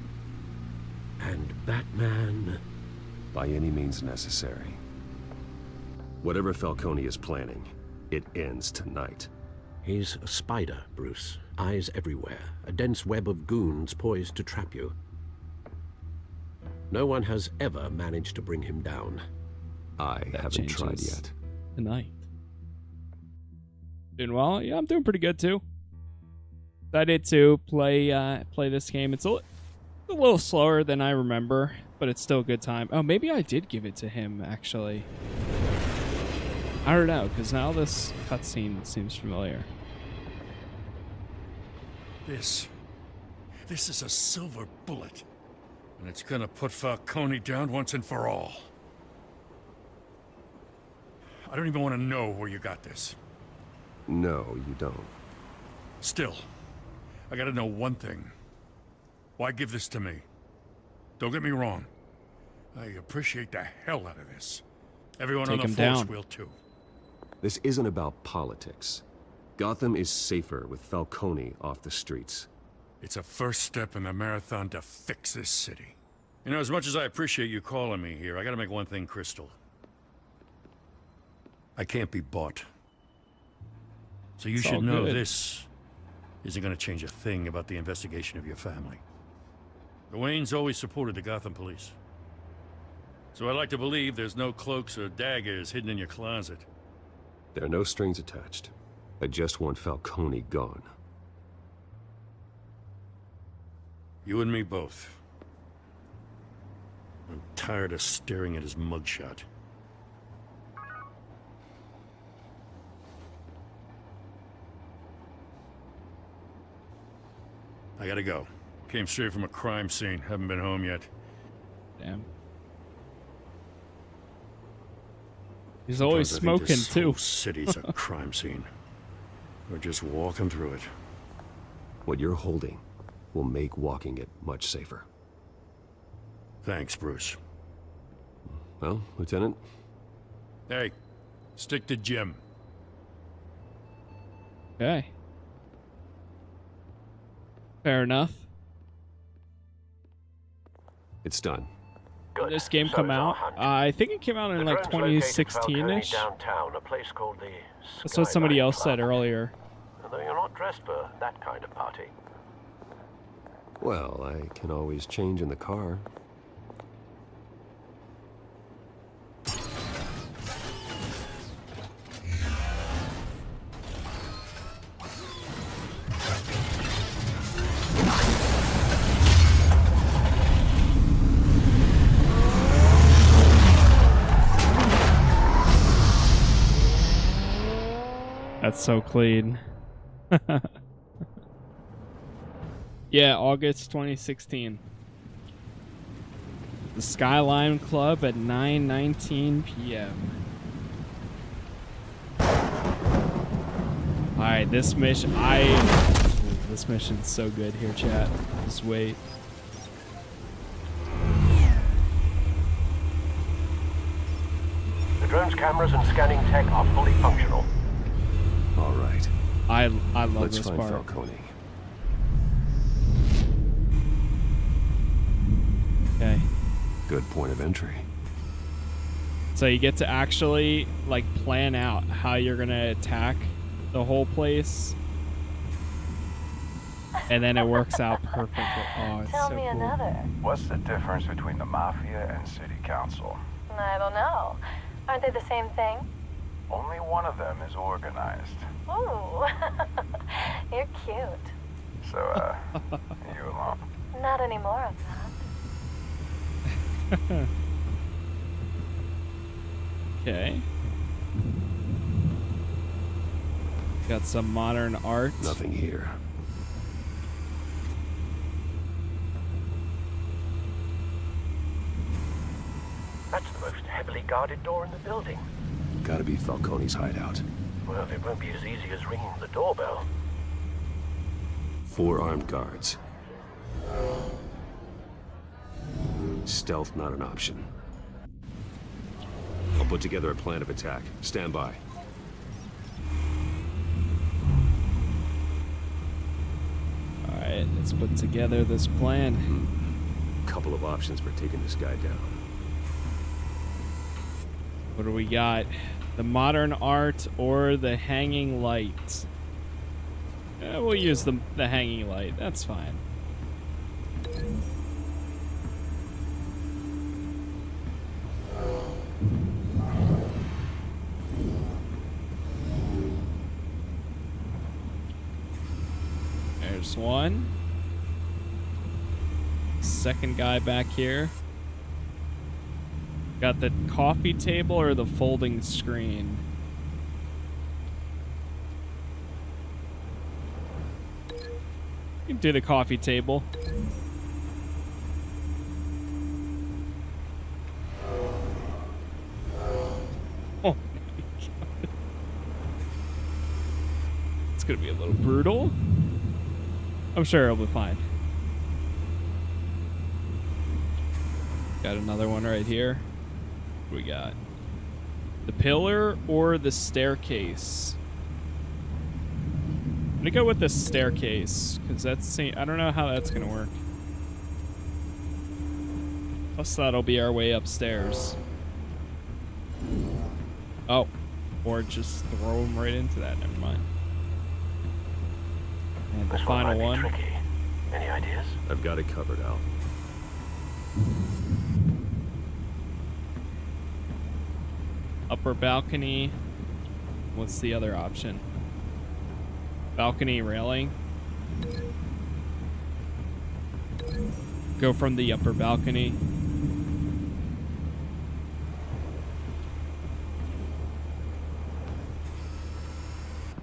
S6: and Batman...
S7: by any means necessary. Whatever Falcone is planning, it ends tonight.
S6: He's a spider, Bruce. Eyes everywhere. A dense web of goons poised to trap you. No one has ever managed to bring him down.
S7: I haven't tried yet.
S1: Tonight. Doing well? Yeah, I'm doing pretty good too. Excited to play this game. It's a little slower than I remember, but it's still a good time. Oh, maybe I did give it to him, actually. I don't know, because now this cutscene seems familiar.
S21: This is a silver bullet, and it's gonna put Falcone down once and for all. I don't even want to know where you got this.
S7: No, you don't.
S21: Still, I gotta know one thing. Why give this to me? Don't get me wrong. I appreciate the hell out of this. Everyone on the force will too.
S7: This isn't about politics. Gotham is safer with Falcone off the streets.
S21: It's a first step in the marathon to fix this city. You know, as much as I appreciate you calling me here, I gotta make one thing crystal. I can't be bought. So you should know this isn't gonna change a thing about the investigation of your family. The Waynes always supported the Gotham police. So I like to believe there's no cloaks or daggers hidden in your closet.
S7: There are no strings attached. I just want Falcone gone.
S21: You and me both. I'm tired of staring at his mugshot. I gotta go. Came straight from a crime scene. Haven't been home yet.
S1: Damn. He's always smoking
S21: this
S1: too.
S21: Whole city's a crime scene. We're just walking through it.
S7: What you're holding will make walking it much safer.
S21: Thanks, Bruce.
S7: Well, Lieutenant?
S21: Hey, stick to Jim.
S1: Okay. Fair enough.
S7: It's done.
S1: Did this game come out? I think it came out in like 2016-ish.
S19: Downtown, a place called the
S1: That's what somebody else said earlier.
S19: Although you're not dressed for that kind of party.
S7: Well, I can always change in the car.
S1: That's so clean. Yeah, August 2016. The Skyline Club at 9:19 p.m. Alright, this mission, this mission's so good here, chat. Just wait.
S19: The drone's cameras and scanning tech are fully functional.
S7: All right.
S1: I love
S7: Let's
S1: this
S7: find
S1: part.
S7: Falcone.
S1: Okay.
S7: Good point of entry.
S1: So you get to actually like plan out how you're gonna attack the whole place. And then it works out perfectly. Oh, it's
S14: Tell
S1: so
S14: me
S1: cool.
S14: another.
S22: What's the difference between the Mafia and City Council?
S14: I don't know. Aren't they the same thing?
S22: Only one of them is organized.
S14: Ooh, you're cute.
S22: So, you alone?
S14: Not anymore, I'm not.
S1: Okay. Got some modern art.
S7: Nothing here.
S19: That's the most heavily guarded door in the building.
S7: Gotta be Falcone's hideout.
S19: Well, it won't be as easy as ringing the doorbell.
S7: 4 armed guards. Stealth not an option. I'll put together a plan of attack. Stand by.
S1: Alright, let's put together this plan.
S7: Couple of options for taking this guy down.
S1: What do we got? The modern art or the hanging light? We'll use the hanging light. That's fine. There's one. Second guy back here. Got the coffee table or the folding screen? You can do the coffee table. Oh my God. It's gonna be a little brutal. I'm sure it'll be fine. Got another one right here. What we got? The pillar or the staircase? I'm gonna go with the staircase, because that's, I don't know how that's gonna work. Plus that'll be our way upstairs. Oh, or just throw them right into that, never mind. And the final one.
S19: Tricky. Any ideas?
S7: I've got it covered, Al.
S1: Upper balcony. What's the other option? Balcony railing. Go from the upper balcony.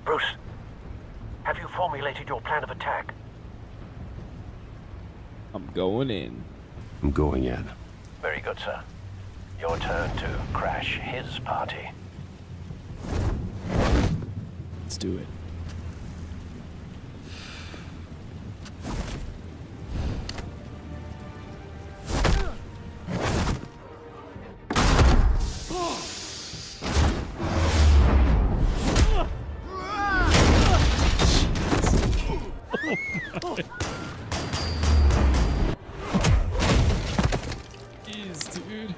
S19: Bruce, have you formulated your plan of attack?
S1: I'm going in.
S7: I'm going in.
S19: Very good, sir. Your turn to crash his party.
S1: Let's do it. Jeez, dude.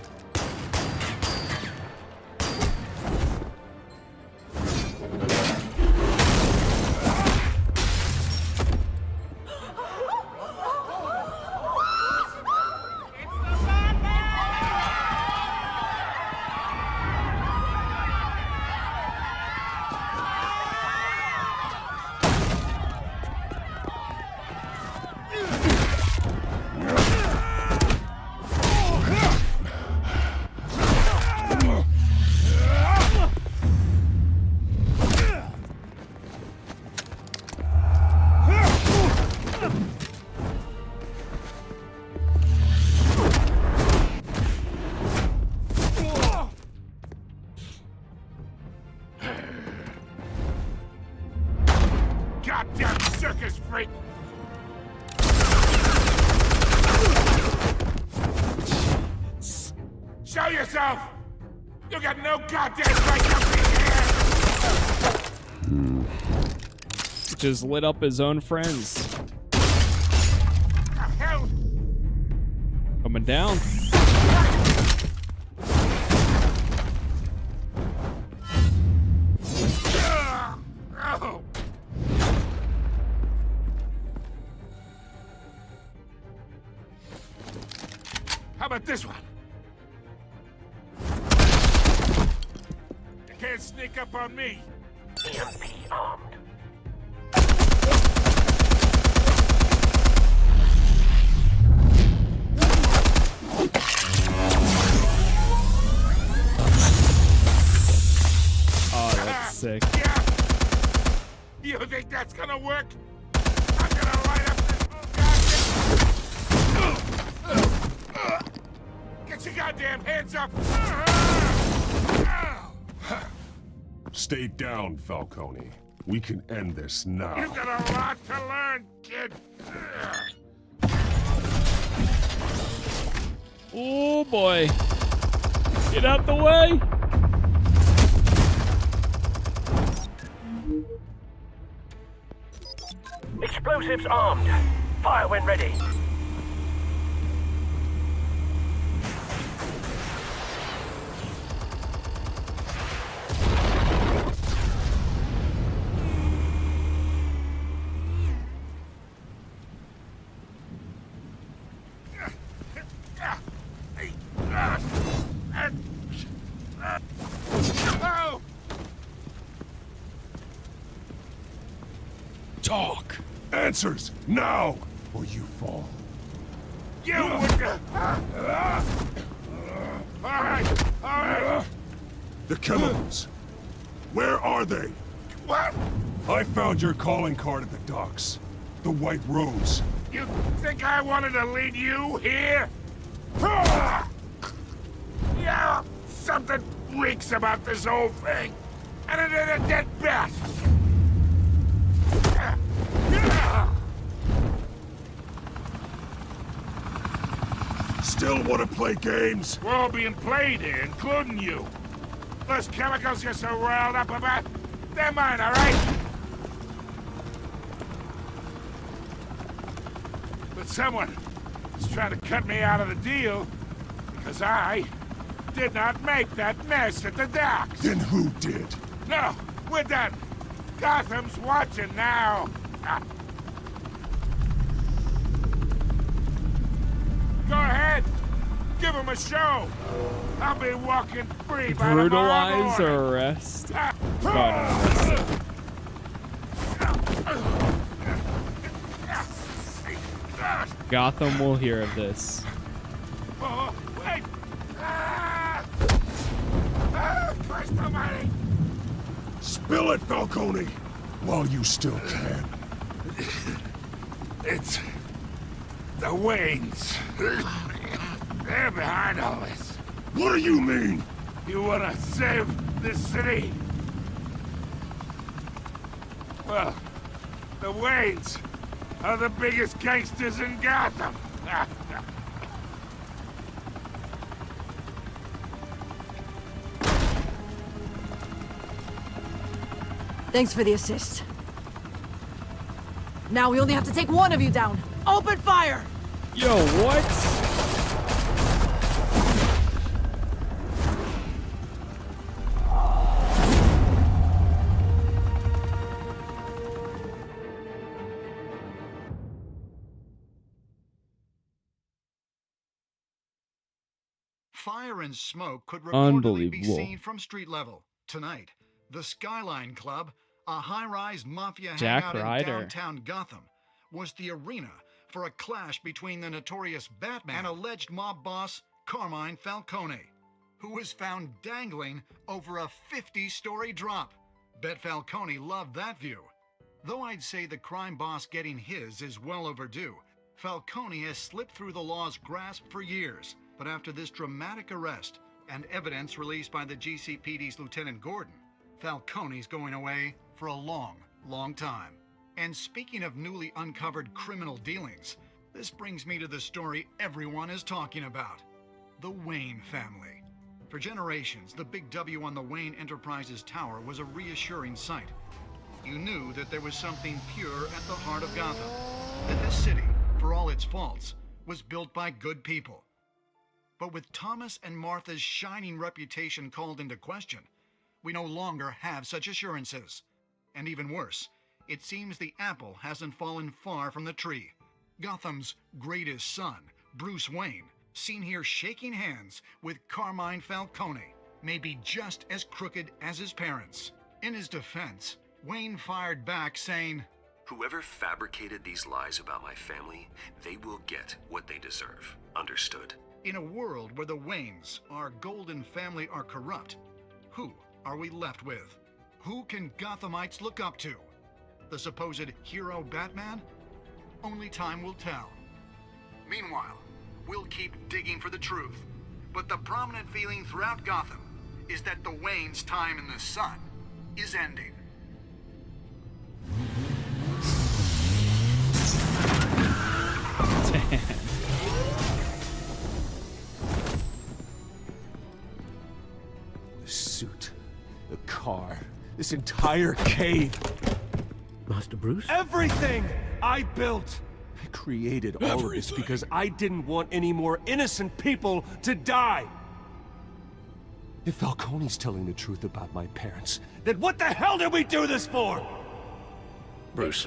S3: Goddamn circus freak! Show yourself! You got no goddamn right to be here!
S1: Just lit up his own friends.
S3: Hell!
S1: Coming down.
S3: about this one? You can't sneak up on me.
S19: EMP armed.
S1: Oh, that's sick.
S3: Yeah. You think that's gonna work? I'm gonna light up this whole goddamn... Get your goddamn hands up!
S5: Stay down, Falcone. We can end this now.
S3: You got a lot to learn, kid.
S1: Oh boy. Get out the way.
S19: Explosives armed. Fire when ready.
S5: Talk! Answers, now! Or you fall.
S3: You would... Alright.
S5: The chemicals. Where are they?
S3: What?
S5: I found your calling card at the docks. The White Rose.
S3: You think I wanted to lead you here? Yeah, something reeks about this whole thing. And it ain't a dead bat.
S5: Still want to play games?
S3: We're all being played here, including you. Those chemicals you're so riled up about, they're mine, all right? But someone is trying to cut me out of the deal because I did not make that mess at the docks.
S5: Then who did?
S3: No, we're done. Gotham's watching now. Go ahead. Give him a show. I'll be walking free by
S1: Brutalize
S3: tomorrow
S1: or
S3: morning.
S1: arrest? God, Gotham will hear of this.
S3: Oh, wait. Christ almighty.
S5: Spill it, Falcone, while you still can.
S3: It's the Waynes. They're behind all this.
S5: What do you mean?
S3: You wanna save this city? Well, the Waynes are the biggest gangsters in Gotham.
S20: Thanks for the assist. Now we only have to take one of you down. Open fire!
S1: Yo, what?
S15: Fire and smoke could reportedly be
S1: Unbelievable.
S15: seen from street level. Tonight, the Skyline Club, a high-rise mafia
S1: Jack
S15: hangout in
S1: Ryder.
S15: downtown Gotham, was the arena for a clash between the notorious Batman and alleged mob boss Carmine Falcone, who was found dangling over a 50-story drop. Bet Falcone loved that view. Though I'd say the crime boss getting his is well overdue, Falcone has slipped through the law's grasp for years. But after this dramatic arrest and evidence released by the GCPD's Lieutenant Gordon, Falcone's going away for a long, long time. And speaking of newly uncovered criminal dealings, this brings me to the story everyone is talking about. The Wayne family. For generations, the big W on the Wayne Enterprises Tower was a reassuring sight. You knew that there was something pure at the heart of Gotham. That this city, for all its faults, was built by good people. But with Thomas and Martha's shining reputation called into question, we no longer have such assurances. And even worse, it seems the apple hasn't fallen far from the tree. Gotham's greatest son, Bruce Wayne, seen here shaking hands with Carmine Falcone, may be just as crooked as his parents. In his defense, Wayne fired back saying,
S7: "Whoever fabricated these lies about my family, they will get what they deserve. Understood?"
S15: in a world where the Waynes, our golden family, are corrupt, who are we left with? Who can Gothamites look up to? The supposed hero Batman? Only time will tell. Meanwhile, we'll keep digging for the truth. But the prominent feeling throughout Gotham is that the Waynes' time in the sun is ending.
S16: The suit, the car, this entire cave.
S6: Master Bruce?
S16: Everything I built! I created all of this because I didn't want any more innocent people to die! If Falcone's telling the truth about my parents, then what the hell did we do this for?
S6: Bruce,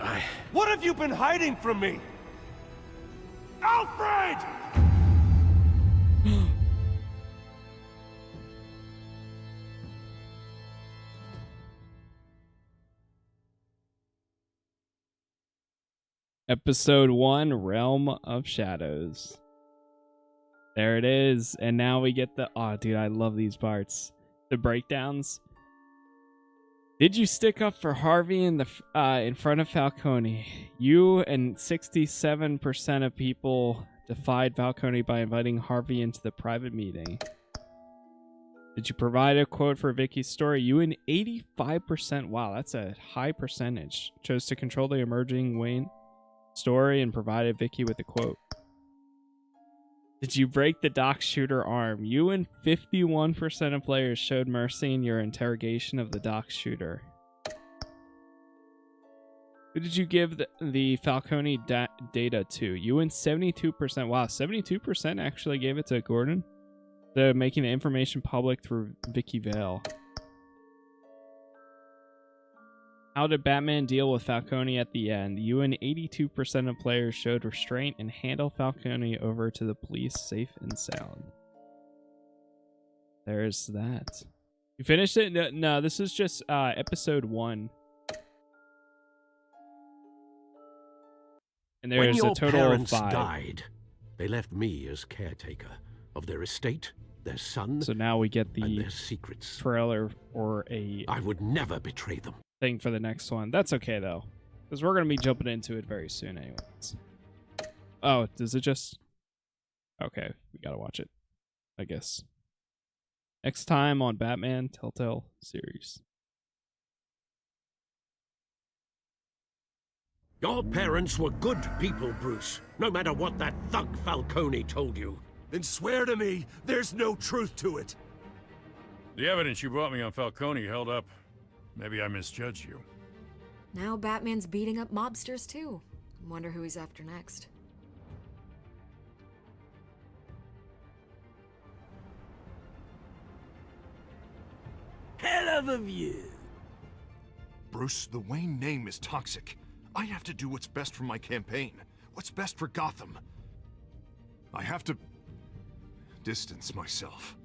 S16: What have you been hiding from me? Alfred!
S1: Episode 1, Realm of Shadows. There it is. And now we get the... Oh, dude, I love these parts. The breakdowns. Did you stick up for Harvey in front of Falcone? You and 67% of people defied Falcone by inviting Harvey into the private meeting. Did you provide a quote for Vicky's story? You and 85%, wow, that's a high percentage, chose to control the emerging Wayne story and provided Vicky with a quote. Did you break the dock shooter arm? You and 51% of players showed mercy in your interrogation of the dock shooter. Who did you give the Falcone data to? You and 72%. Wow, 72% actually gave it to Gordon. They're making the information public through Vicky Vale. How did Batman deal with Falcone at the end? You and 82% of players showed restraint and handled Falcone over to the police safe and sound. There's that. You finished it? No, this is just episode 1. And there's a total of 5.
S6: Died, they left me as caretaker of their estate, their son,
S1: so now we get
S6: and their secrets.
S1: Trailer or a...
S6: I would never betray them.
S1: Thing for the next one. That's okay though, because we're gonna be jumping into it very soon anyways. Oh, does it just... Okay, we gotta watch it, I guess. Next time on Batman Telltale Series.
S6: Your parents were good people, Bruce, no matter what that thug Falcone told you.
S16: Then swear to me there's no truth to it.
S21: The evidence you brought me on Falcone held up. Maybe I misjudged you.
S13: Now Batman's beating up mobsters too. Wonder who he's after next.
S6: Hell of a view.
S9: Bruce, the Wayne name is toxic. I have to do what's best for my campaign. What's best for Gotham. I have to distance myself.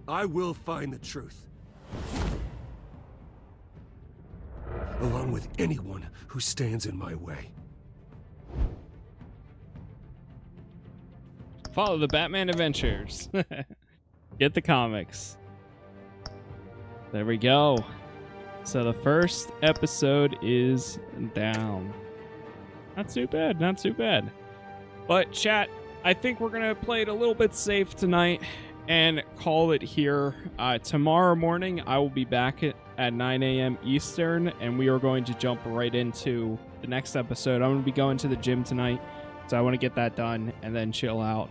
S16: I will find the truth. Along with anyone who stands in my way.
S1: Follow the Batman adventures. Get the comics. There we go. So the first episode is down. Not too bad, not too bad. But chat, I think we're gonna play it a little bit safe tonight and call it here. Tomorrow morning, I will be back at 9 a.m. Eastern, and we are going to jump right into the next episode. I'm going to be going to the gym tonight, so I want to get that done and then chill out.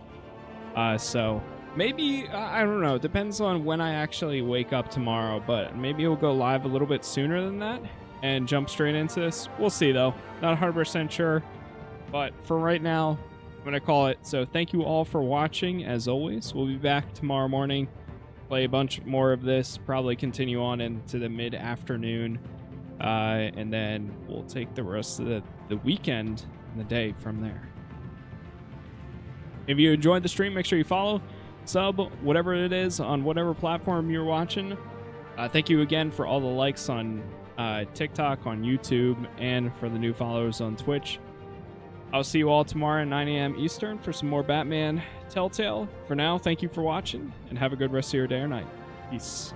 S1: So maybe, I don't know, depends on when I actually wake up tomorrow, but maybe we'll go live a little bit sooner than that and jump straight into this. We'll see, though. Not 100% sure, but for right now, I'm going to call it. So thank you all for watching. As always, we'll be back tomorrow morning, play a bunch more of this, probably continue on into the mid-afternoon, and then we'll take the rest of the weekend and the day from there. If you enjoyed the stream, make sure you follow, sub, whatever it is, on whatever platform you're watching. Thank you again for all the likes on TikTok, on YouTube, and for the new followers on Twitch. I'll see you all tomorrow at 9 a.m. Eastern for some more Batman Telltale. For now, thank you for watching, and have a good rest of your day or night. Peace.